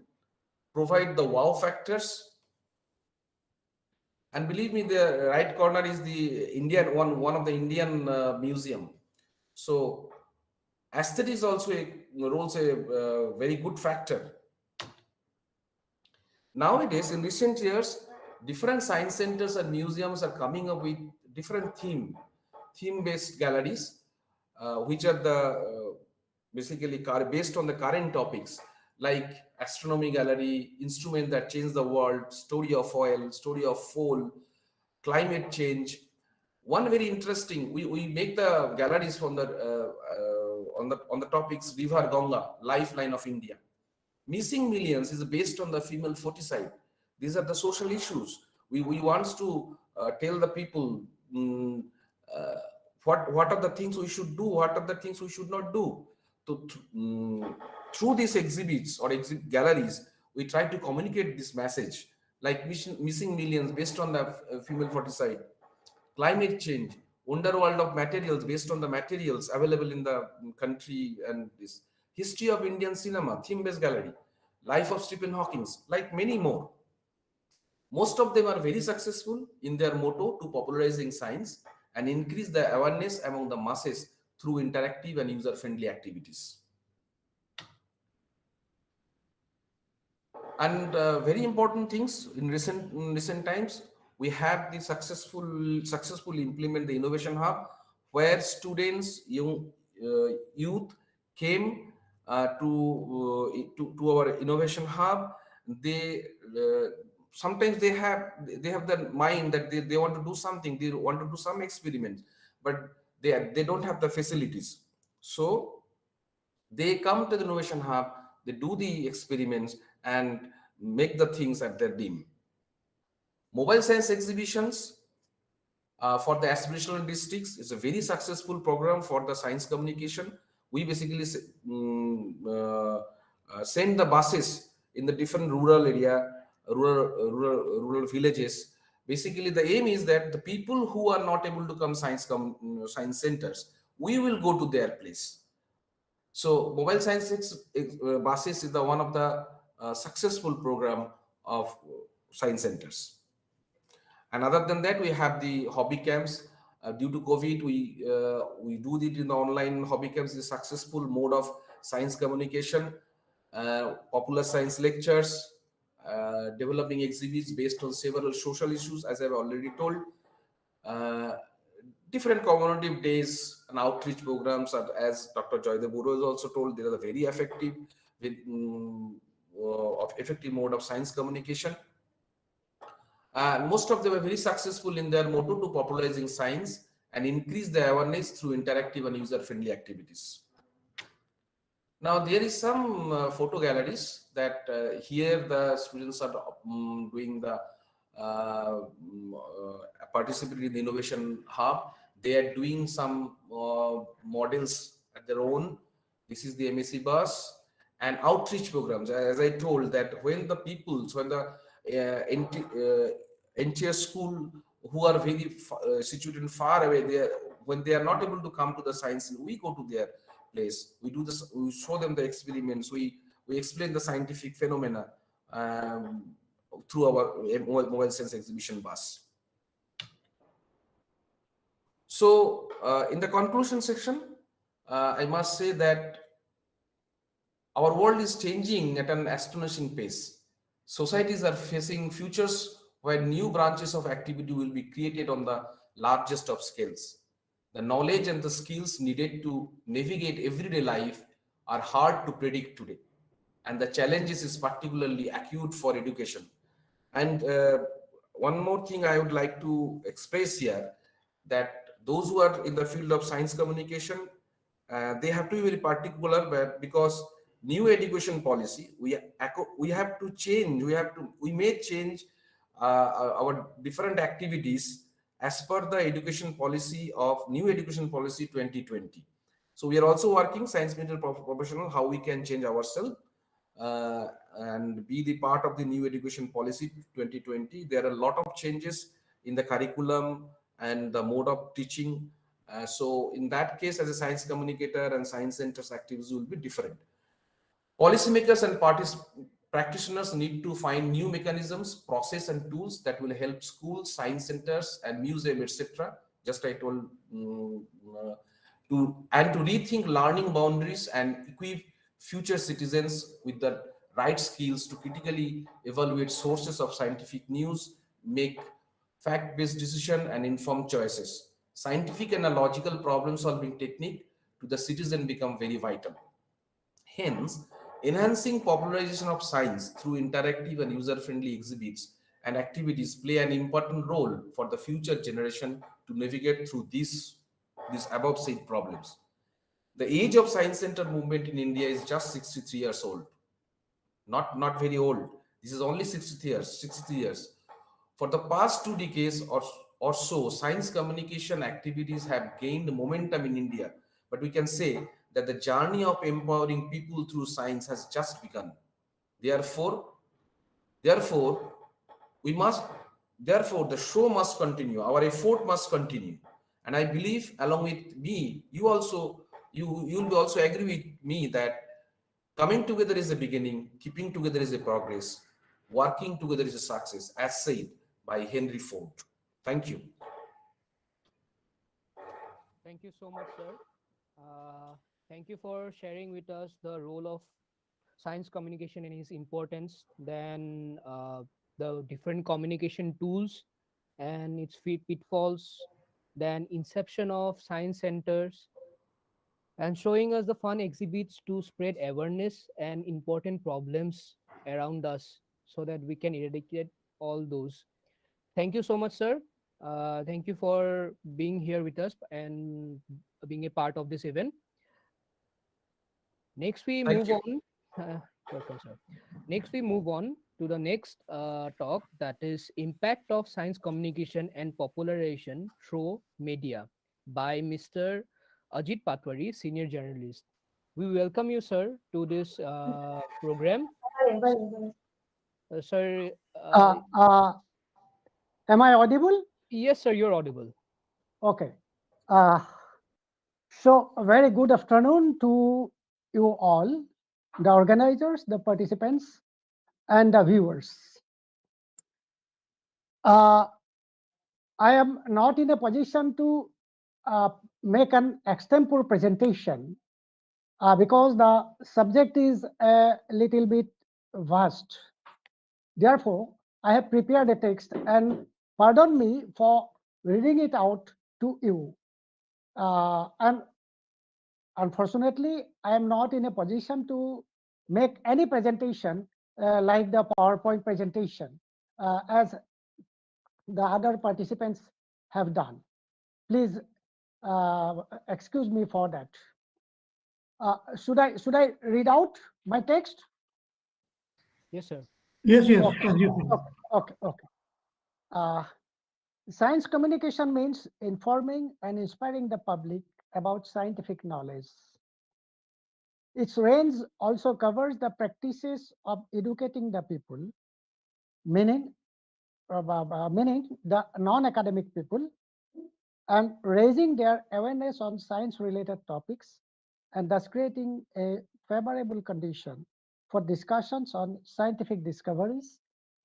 provide the wow factors. And believe me, the right corner is the Indian one of the Indian museum. So aesthetics also rolls a very good factor. Nowadays, in recent years, different science centers and museums are coming up with different theme-based galleries, which are the basically based on the current topics, like astronomy gallery, instrument that changed the world, story of oil, story of coal, climate change. One very interesting, we make the galleries from the on the topics River Ganga, lifeline of India. Missing millions is based on the female foeticide. These are the social issues. We want to tell the people what are the things we should do, what are the things we should not do. Through these exhibits or galleries, we try to communicate this message, like missing millions based on the female foeticide, climate change, underworld of materials based on the materials available in the country, and this history of Indian cinema, theme-based gallery, life of Stephen Hawking, like many more. Most of them are very successful in their motto to popularizing science and increase the awareness among the masses through interactive and user-friendly activities. And very important things in recent times, we have the successfully implement the innovation hub, where students, youth came to our innovation hub. They sometimes they have the mind that they want to do something, they want to do some experiments, but they don't have the facilities. So they come to the innovation hub, they do the experiments and make the things at their dim. Mobile science exhibitions for the aspirational districts is a very successful program for the science communication. We basically send the buses in the different rural area, rural villages. Basically, the aim is that the people who are not able to come science centers, we will go to their place. So mobile science buses is the one of the successful program of science centers. And other than that, we have the hobby camps. Due to COVID, we do it in the online hobby camps, the successful mode of science communication, popular science lectures, developing exhibits based on several social issues, as I've already told. Different commemorative days and outreach programs, as Dr. Joydev Buru has also told, they are very effective effective mode of science communication. And most of them are very successful in their motto to popularizing science and increase the awareness through interactive and user-friendly activities. Now, there is some photo galleries that here the students are doing the participating in the innovation hub. They are doing some models at their own. This is the MSc bus, and outreach programs. As I told, that when the peoples, when the entire school who are very situated far away, when they are not able to come to the science, we go to their place. We do this. We show them the experiments. We explain the scientific phenomena through our mobile science exhibition bus. So in the conclusion section, I must say that our world is changing at an astonishing pace. Societies are facing futures where new branches of activity will be created on the largest of scales. The knowledge and the skills needed to navigate everyday life are hard to predict today, and the challenges is particularly acute for education. And one more thing I would like to express here, that those who are in the field of science communication, they have to be very particular, because new education policy, we have to change, we may change our different activities as per the education policy of new education policy 2020. So we are also working, science media professional, how we can change ourselves uh, and be the part of the new education policy 2020. There are a lot of changes in the curriculum and the mode of teaching. So in that case, as a science communicator and science centers activities will be different. Policymakers and practitioners need to find new mechanisms, process and tools that will help schools, science centers and museum, etc. Just I told to rethink learning boundaries and equip future citizens with the right skills to critically evaluate sources of scientific news, make fact-based decision and informed choices. Scientific and a logical problem-solving technique to the citizen become very vital. Hence, enhancing popularization of science through interactive and user-friendly exhibits and activities play an important role for the future generation to navigate through these above said problems. The age of science center movement in India is just 63 years old. Not very old. This is only 63 years. 63 years. For the past 2 decades or so, science communication activities have gained momentum in India. But we can say that the journey of empowering people through science has just begun. Therefore, we must, therefore, the show must continue. Our effort must continue. And I believe, along with me, you'll also agree with me that coming together is a beginning, keeping together is a progress, working together is a success, as said by Henry Ford. Thank you. Thank you so much, sir. Thank you for sharing with us the role of science communication and its importance, then the different communication tools and its pitfalls, then inception of science centers, and showing us the fun exhibits to spread awareness and important problems around us so that we can eradicate all those. Thank you so much, sir. Thank you for being here with us and being a part of this event. Next, we Thank move you. on. Welcome, sir. Next, we move on to the next talk, that is impact of science communication and popularization through media by Mr. Ajit Patwari, senior journalist. We welcome you, sir, to this program. Sir, Am I audible? yes, sir, you're audible. Okay. So a very good afternoon to you all, the organizers, the participants, and the viewers. I am not in a position to make an extempore presentation because the subject is a little bit vast. Therefore, I have prepared a text, and pardon me for reading it out to you. And unfortunately, I am not in a position to make any presentation like the PowerPoint presentation as the other participants have done. Please excuse me for that. Should I read out my text? Yes, sir. Yes, yes, Okay. as you said. Okay. Science communication means informing and inspiring the public about scientific knowledge. Its range also covers the practices of educating the people, meaning, meaning the non-academic people, and raising their awareness on science-related topics, and thus creating a favorable condition for discussions on scientific discoveries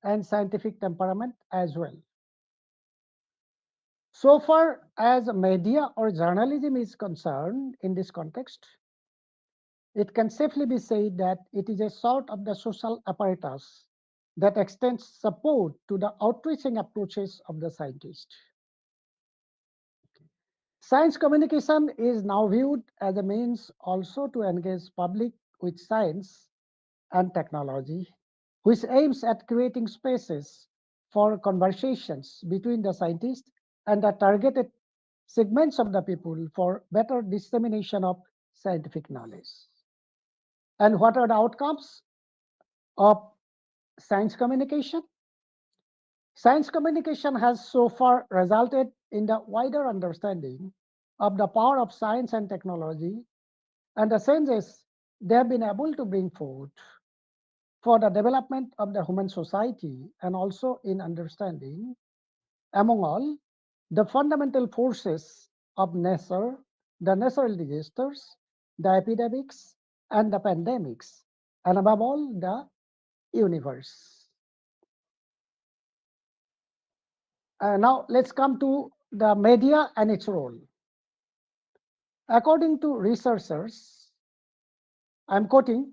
and scientific temperament as well. So far as media or journalism is concerned in this context, it can safely be said that it is a sort of the social apparatus that extends support to the outreaching approaches of the scientist. Science communication is now viewed as a means also to engage public with science and technology, which aims at creating spaces for conversations between the scientists and the targeted segments of the people for better dissemination of scientific knowledge. And what are the outcomes of science communication? Science communication has so far resulted in the wider understanding of the power of science and technology and the changes they have been able to bring forth for the development of the human society, and also in understanding, among all, the fundamental forces of nature, the natural disasters, the epidemics, and the pandemics, and above all, the universe. Now let's come to the media and its role. According to researchers, I'm quoting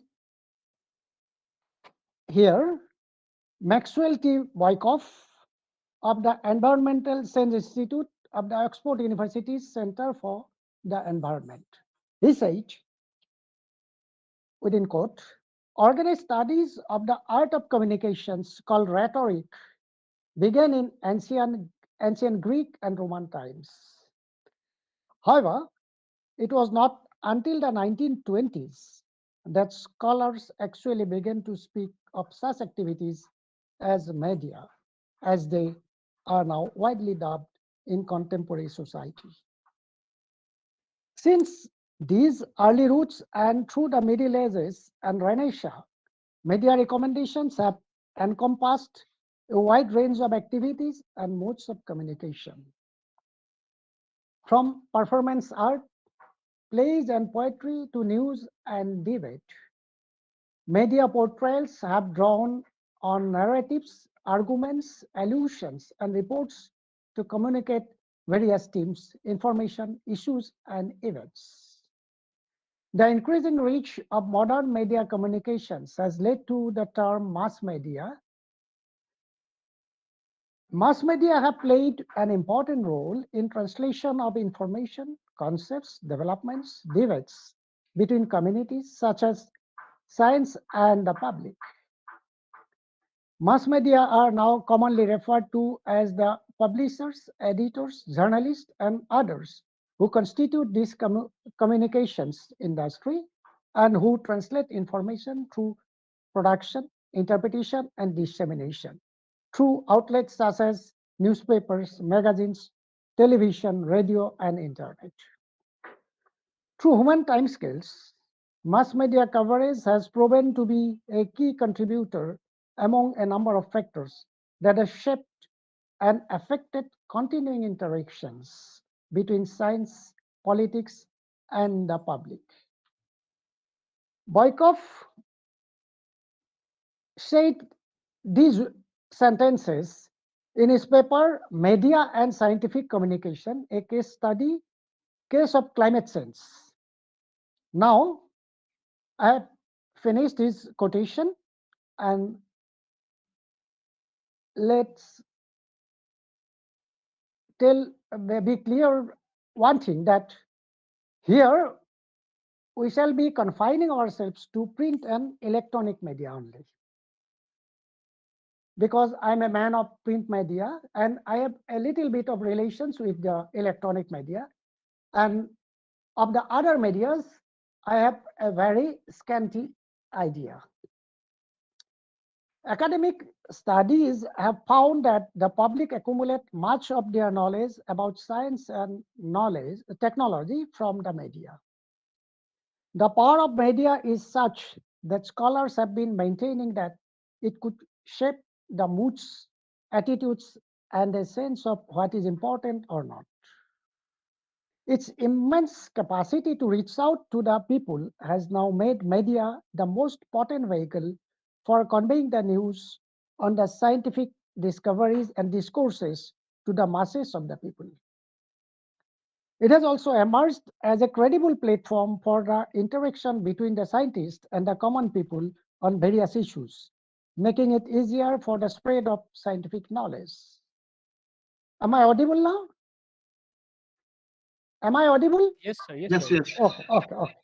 here, Maxwell T. Boykoff of the Environmental Science Institute of the Oxford University's Center for the Environment. He said, within quote, organized studies of the art of communications called rhetoric began in ancient Greek and Roman times. However, it was not until the 1920s that scholars actually began to speak of such activities as media, as they are now widely dubbed in contemporary society. Since these early roots and through the Middle Ages and Renaissance, media recommendations have encompassed a wide range of activities and modes of communication. From performance art, plays and poetry to news and debate, media portrayals have drawn on narratives, arguments, allusions, and reports to communicate various themes, information, issues, and events. The increasing reach of modern media communications has led to the term mass media. Mass media have played an important role in translation of information, concepts, developments, debates between communities such as science and the public. Mass media are now commonly referred to as the publishers, editors, journalists, and others who constitute this communications industry and who translate information through production, interpretation, and dissemination through outlets such as newspapers, magazines, television, radio, and internet. Through human timescales, mass media coverage has proven to be a key contributor among a number of factors that have shaped and affected continuing interactions between science, politics, and the public. Boykoff said these sentences in his paper, Media and Scientific Communication, a case study, case of climate change. Now, I have finished his quotation, and let's be clear one thing, that here we shall be confining ourselves to print and electronic media only, because I'm a man of print media and I have a little bit of relations with the electronic media, and of the other medias I have a very scanty idea. Academic studies have found that the public accumulate much of their knowledge about science and technology from the media. The power of media is such that scholars have been maintaining that it could shape the moods, attitudes, and a sense of what is important or not. Its immense capacity to reach out to the people has now made media the most potent vehicle for conveying the news on the scientific discoveries and discourses to the masses of the people. It has also emerged as a credible platform for the interaction between the scientists and the common people on various issues, making it easier for the spread of scientific knowledge. Am I audible now? Am I audible? Yes, sir. Yes, Yes, sir. yes. Okay.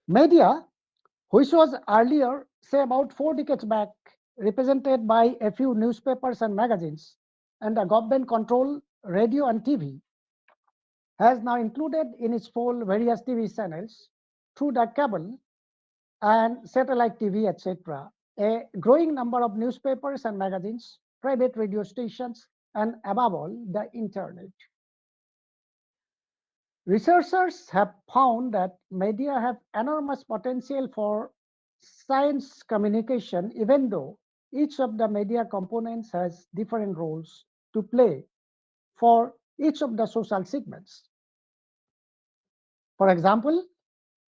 Media, which was earlier, say about 4 decades back, represented by a few newspapers and magazines, and the government controlled radio and TV, has now included in its fold various TV channels through the cable and satellite TV, etc. A growing number of newspapers and magazines, private radio stations, and above all, the internet. Researchers have found that media have enormous potential for science communication, even though each of the media components has different roles to play for each of the social segments. For example,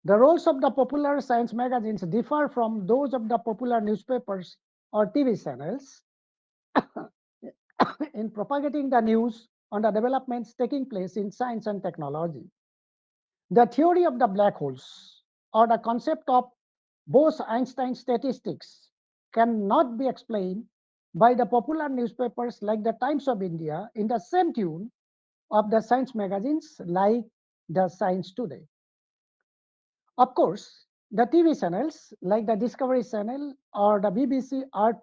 the roles of the popular science magazines differ from those of the popular newspapers or TV channels in propagating the news on the developments taking place in science and technology. The theory of the black holes or the concept of Bose-Einstein statistics cannot be explained by the popular newspapers like the Times of India in the same tune of the science magazines like the Science Today. Of course, the TV channels like the Discovery Channel or the BBC Art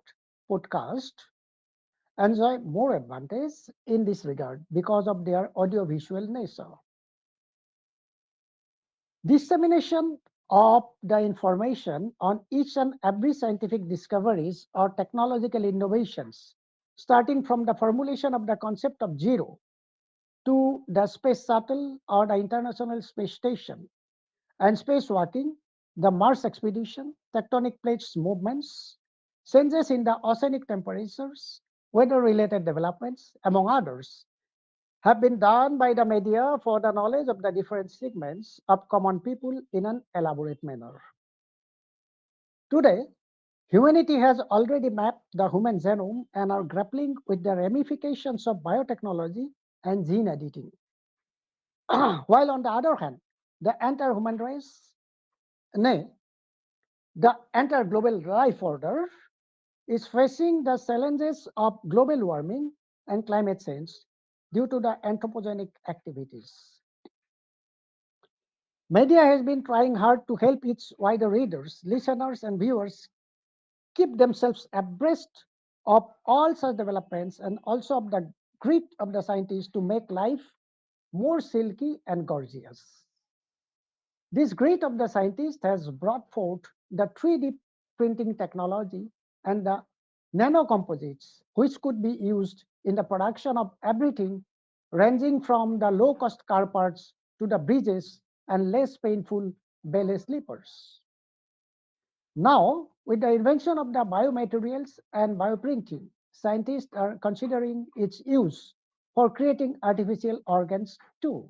podcast enjoy more advantage in this regard because of their audiovisual nature. Dissemination of the information on each and every scientific discoveries or technological innovations, starting from the formulation of the concept of zero to the space shuttle or the International Space Station and spacewalking, the Mars expedition, tectonic plates movements, changes in the oceanic temperatures, weather-related developments, among others, have been done by the media for the knowledge of the different segments of common people in an elaborate manner. Today, humanity has already mapped the human genome and are grappling with the ramifications of biotechnology and gene editing. While on the other hand, the entire human race, nay, the entire global life order is facing the challenges of global warming and climate change due to the anthropogenic activities. Media has been trying hard to help its wider readers, listeners, and viewers keep themselves abreast of all such developments and also of the grit of the scientists to make life more silky and gorgeous. This grit of the scientist has brought forth the 3D printing technology and the nanocomposites, which could be used in the production of everything ranging from the low-cost car parts to the bridges and less painful belly sleepers. Now, with the invention of the biomaterials and bioprinting, scientists are considering its use for creating artificial organs too.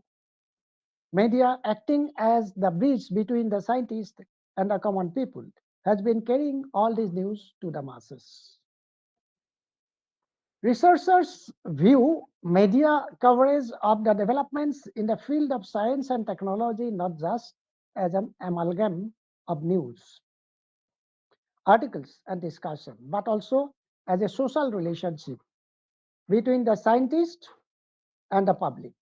Media, acting as the bridge between the scientists and the common people, has been carrying all this news to the masses. Researchers view media coverage of the developments in the field of science and technology not just as an amalgam of news, articles, and discussion, but also as a social relationship between the scientist and the public.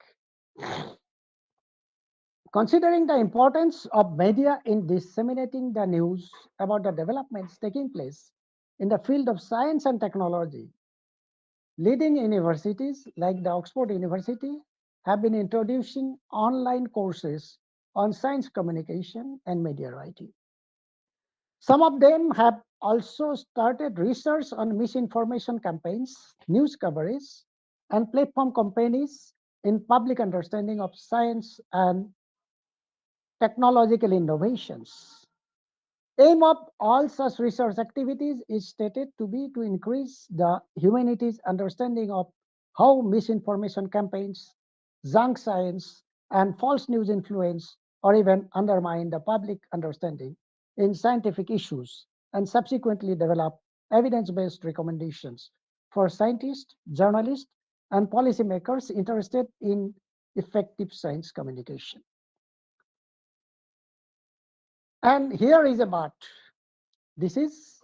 Considering the importance of media in disseminating the news about the developments taking place in the field of science and technology, leading universities like the Oxford University have been introducing online courses on science communication and media writing. Some of them have also started research on misinformation campaigns, news coverage, and platform companies in public understanding of science and technological innovations. Aim of all such research activities is stated to be to increase the humanity's understanding of how misinformation campaigns, junk science, and false news influence or even undermine the public understanding in scientific issues, and subsequently develop evidence-based recommendations for scientists, journalists, and policymakers interested in effective science communication. And here is a but. This is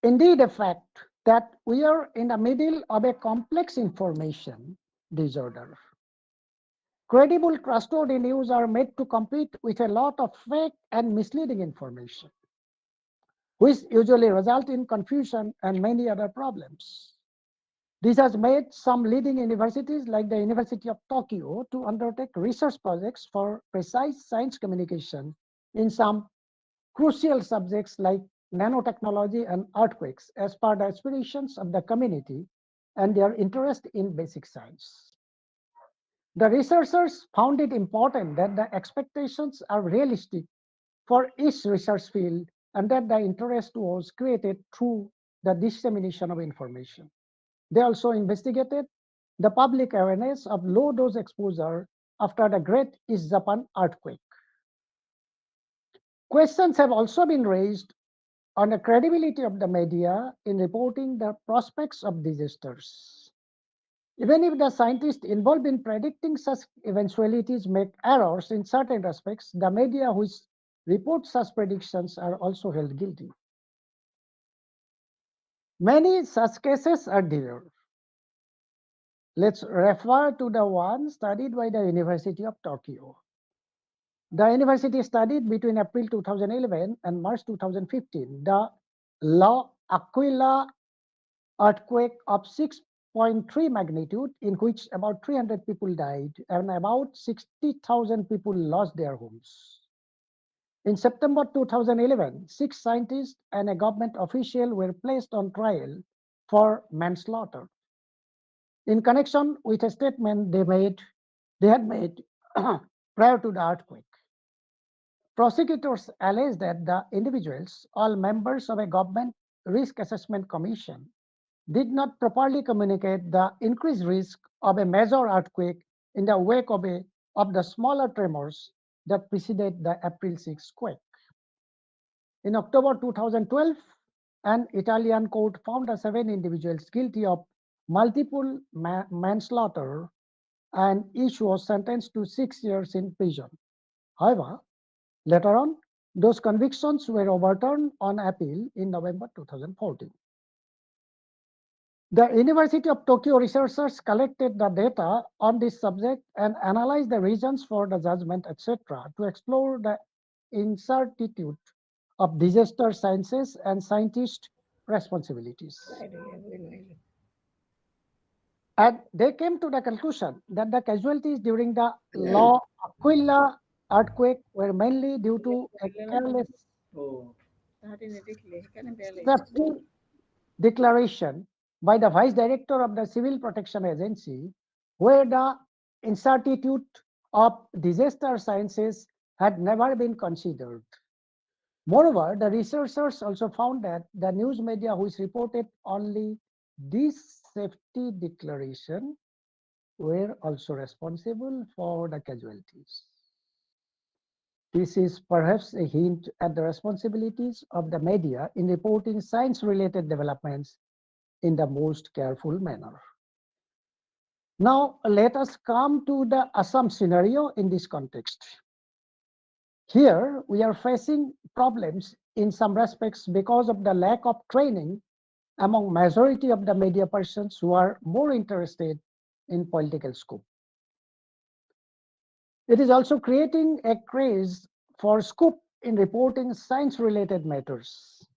indeed a fact that we are in the middle of a complex information disorder. Credible, trustworthy news are made to compete with a lot of fake and misleading information, which usually result in confusion and many other problems. This has made some leading universities like the University of Tokyo to undertake research projects for precise science communication in some crucial subjects like nanotechnology and earthquakes as per the aspirations of the community and their interest in basic science. The researchers found it important that the expectations are realistic for each research field and that the interest was created through the dissemination of information. They also investigated the public awareness of low dose exposure after the Great East Japan earthquake. Questions have also been raised on the credibility of the media in reporting the prospects of disasters. Even if the scientists involved in predicting such eventualities make errors in certain respects, the media which report such predictions are also held guilty. Many such cases are there. Let's refer to the one studied by the University of Tokyo. The university studied between April 2011 and March 2015 the La Aquila earthquake of 6.3 magnitude, in which about 300 people died and about 60,000 people lost their homes. In September 2011, 6 scientists and a government official were placed on trial for manslaughter in connection with a statement they had made prior to the earthquake. Prosecutors alleged that the individuals, all members of a government risk assessment commission, did not properly communicate the increased risk of a major earthquake in the wake of the smaller tremors that preceded the April 6 quake. In October 2012, an Italian court found the 7 individuals guilty of multiple manslaughter, and each was sentenced to 6 years in prison. However, later on, those convictions were overturned on appeal in November 2014. The University of Tokyo researchers collected the data on this subject and analyzed the reasons for the judgment, etc., to explore the incertitude of disaster sciences and scientist responsibilities. And they came to the conclusion that the casualties during the La Aquila earthquake were mainly due to a careless safety declaration by the Vice Director of the Civil Protection Agency, where the incertitude of disaster sciences had never been considered. Moreover, the researchers also found that the news media which reported only this safety declaration were also responsible for the casualties. This is perhaps a hint at the responsibilities of the media in reporting science-related developments in the most careful manner. Now, let us come to the Assam scenario in this context. Here, we are facing problems in some respects because of the lack of training among majority of the media persons who are more interested in political scope. It is also creating a craze for scoop in reporting science-related matters,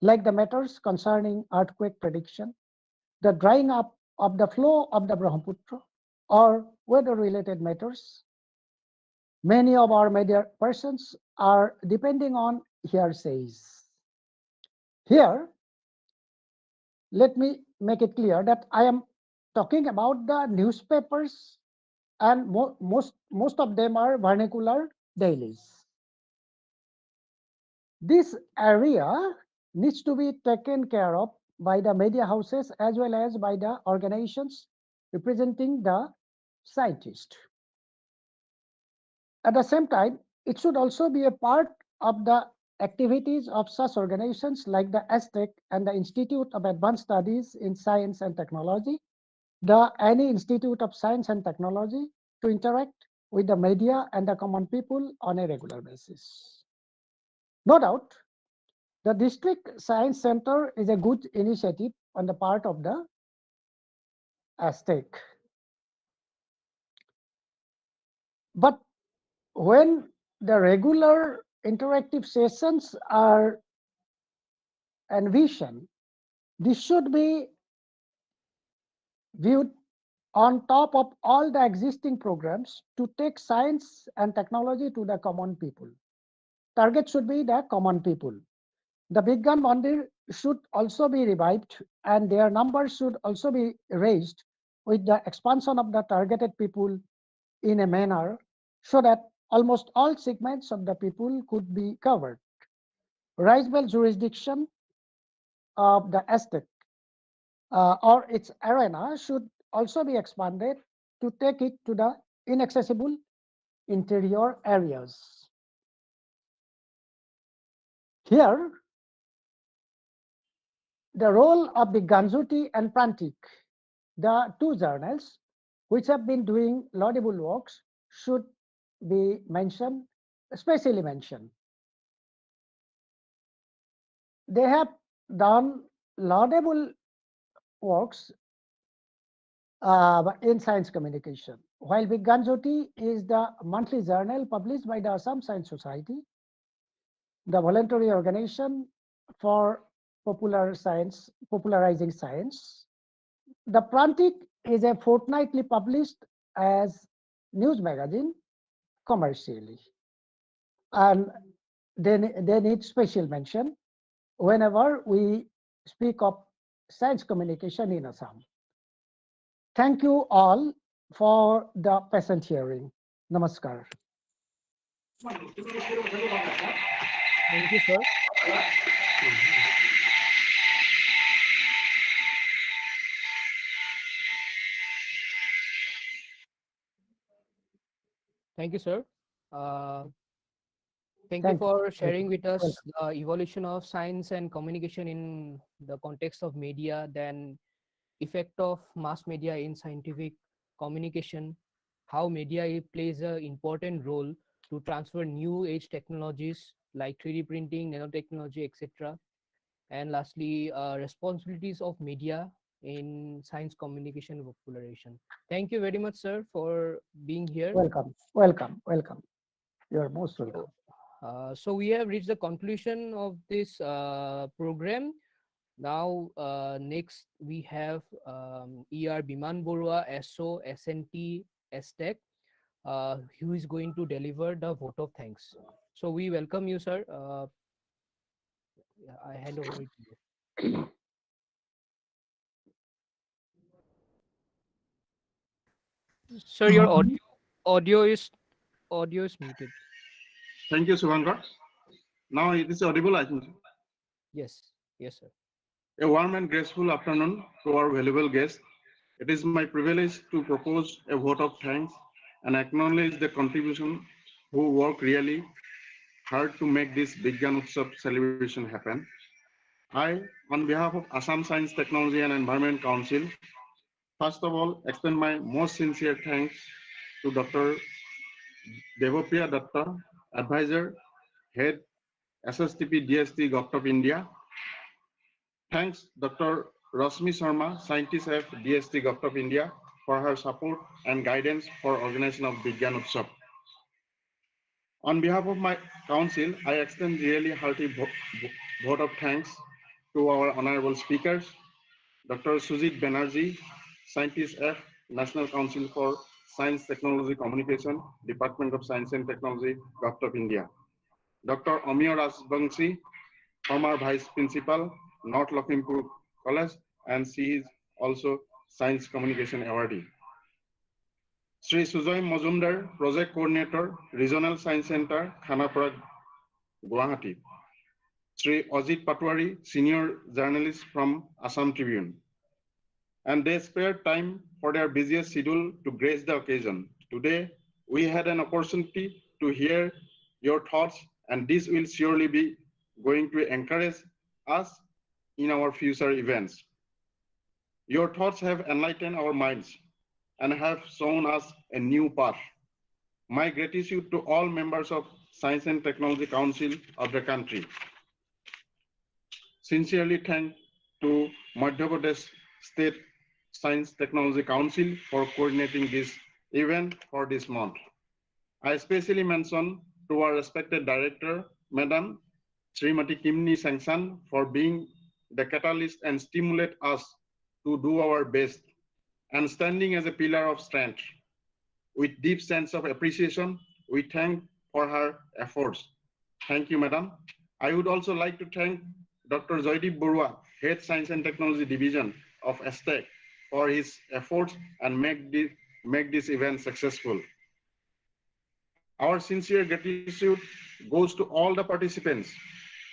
like the matters concerning earthquake prediction, the drying up of the flow of the Brahmaputra, or weather-related matters. Many of our media persons are depending on hearsays. Here, let me make it clear that I am talking about the newspapers and most of them are vernacular dailies. This area needs to be taken care of by the media houses as well as by the organizations representing the scientist. At the same time, it should also be a part of the activities of such organizations like the ASTEC and the Institute of Advanced Studies in Science and Technology, the any Institute of Science and Technology, to interact with the media and the common people on a regular basis. No doubt, the District Science Center is a good initiative on the part of the ASTEC. But when the regular interactive sessions are envisioned, this should be viewed on top of all the existing programs to take science and technology to the common people. Target should be the common people. The Vigyan Mandir should also be revived and their numbers should also be raised with the expansion of the targeted people in a manner so that almost all segments of the people could be covered. Rice Belt jurisdiction of the ASTEC or its arena should also be expanded to take it to the inaccessible interior areas. Here, the role of the Ganjuti and Prantik, the two journals which have been doing laudable works, should be mentioned, especially mentioned. They have done laudable works in science communication. While Vigyan Jyoti is the monthly journal published by the Assam Science Society, the voluntary organization for popularizing science. The Prantik is a fortnightly published as news magazine commercially, and they need special mention whenever we speak of science communication in Assam. Thank you all for the patient hearing. Namaskar. Thank you, sir. Thank you, sir. Thank you for sharing with us the evolution of science and communication in the context of media, then effect of mass media in scientific communication, how media plays an important role to transfer new age technologies like 3D printing, nanotechnology, etc. And lastly, responsibilities of media in science communication and popularization. Thank you very much, sir, for being here. Welcome, welcome, welcome. You are most welcome. So we have reached the conclusion of this program. Now, next we have ER Biman Borua, SO, SNT, ASTEC, who is going to deliver the vote of thanks. So we welcome you, sir. I hand over it to you. Sir, your audio is muted. Thank you, Subankar. Now it is audible, I think. Yes, yes, sir. A warm and graceful afternoon to our valuable guests. It is my privilege to propose a vote of thanks and acknowledge the contribution who work really hard to make this Vigyan Utsav celebration happen. I, on behalf of Assam Science, Technology and Environment Council, first of all, extend my most sincere thanks to Dr. Devopriya Datta, Advisor, Head, SSTP DST Govt of India. Thanks Dr. Rashmi Sharma, Scientist at DST Govt of India, for her support and guidance for organization of Vigyan Utsav. On behalf of my council, I extend really hearty vote of thanks to our honorable speakers, Dr. Sujit Banerjee, Scientist F, National Council for Science, Technology, Communication, Department of Science and Technology, Govt of India. Dr. Amiya Rajbangshi, former Vice Principal, North Lakhimpur College, and she is also Science Communication Awardee. Sri Sujoy Majumdar, Project Coordinator, Regional Science Center, Khanapara, Guwahati. Sri Ajit Patwari, Senior Journalist from Assam Tribune. And they spared time for their busiest schedule to grace the occasion. Today, we had an opportunity to hear your thoughts, and this will surely be going to encourage us in our future events. Your thoughts have enlightened our minds and have shown us a new path. My gratitude to all members of Science and Technology Council of the country. Sincerely thank to Madhya Pradesh State Science Technology Council for coordinating this event for this month. I especially mention to our respected director, Madam Srimati Kimni Sangsan, for being the catalyst and stimulate us to do our best and standing as a pillar of strength. With deep sense of appreciation, we thank for her efforts. Thank you, Madam. I would also like to thank Dr. Joydeep Barua, Head Science and Technology Division of ASTEC, for his efforts and make this event successful. Our sincere gratitude goes to all the participants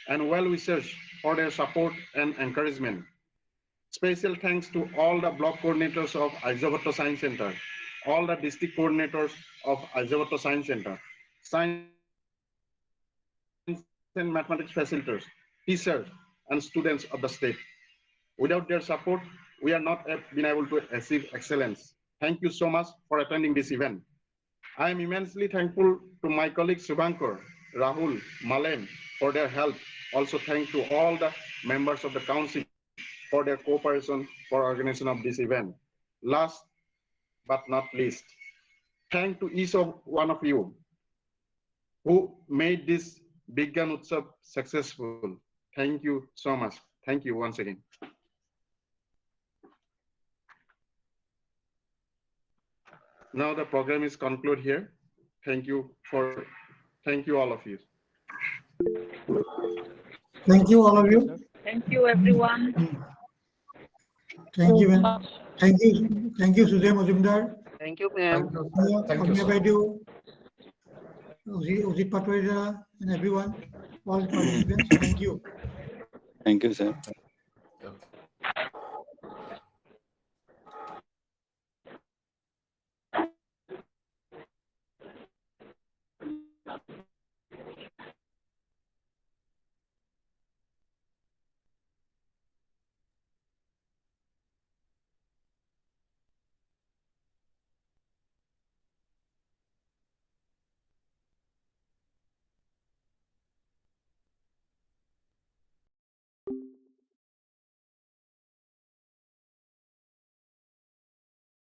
and well-wishers for their support and encouragement. Special thanks to all the block coordinators of Aryabhatta Science Center, all the district coordinators of Aryabhatta Science Center, science and mathematics facilitators, teachers, and students of the state. Without their support, we are not been able to achieve excellence. Thank you so much for attending this event. I am immensely thankful to my colleagues Subhankar, Rahul, Malem for their help. Also thank to all the members of the council for their cooperation for organization of this event. Last but not least, thank to each of one of you who made this Vigyan Utsav successful. Thank you so much. Thank you once again. Now the program is concluded here. Thank you all of you. Thank you, all of you. Thank you, everyone. Thank you, man. Thank you, Sujoy Majumdar. Thank you, ma'am. Thank you, sir. Baidu, Ajit Patwari, and everyone, all participants. Thank you. Thank you, sir.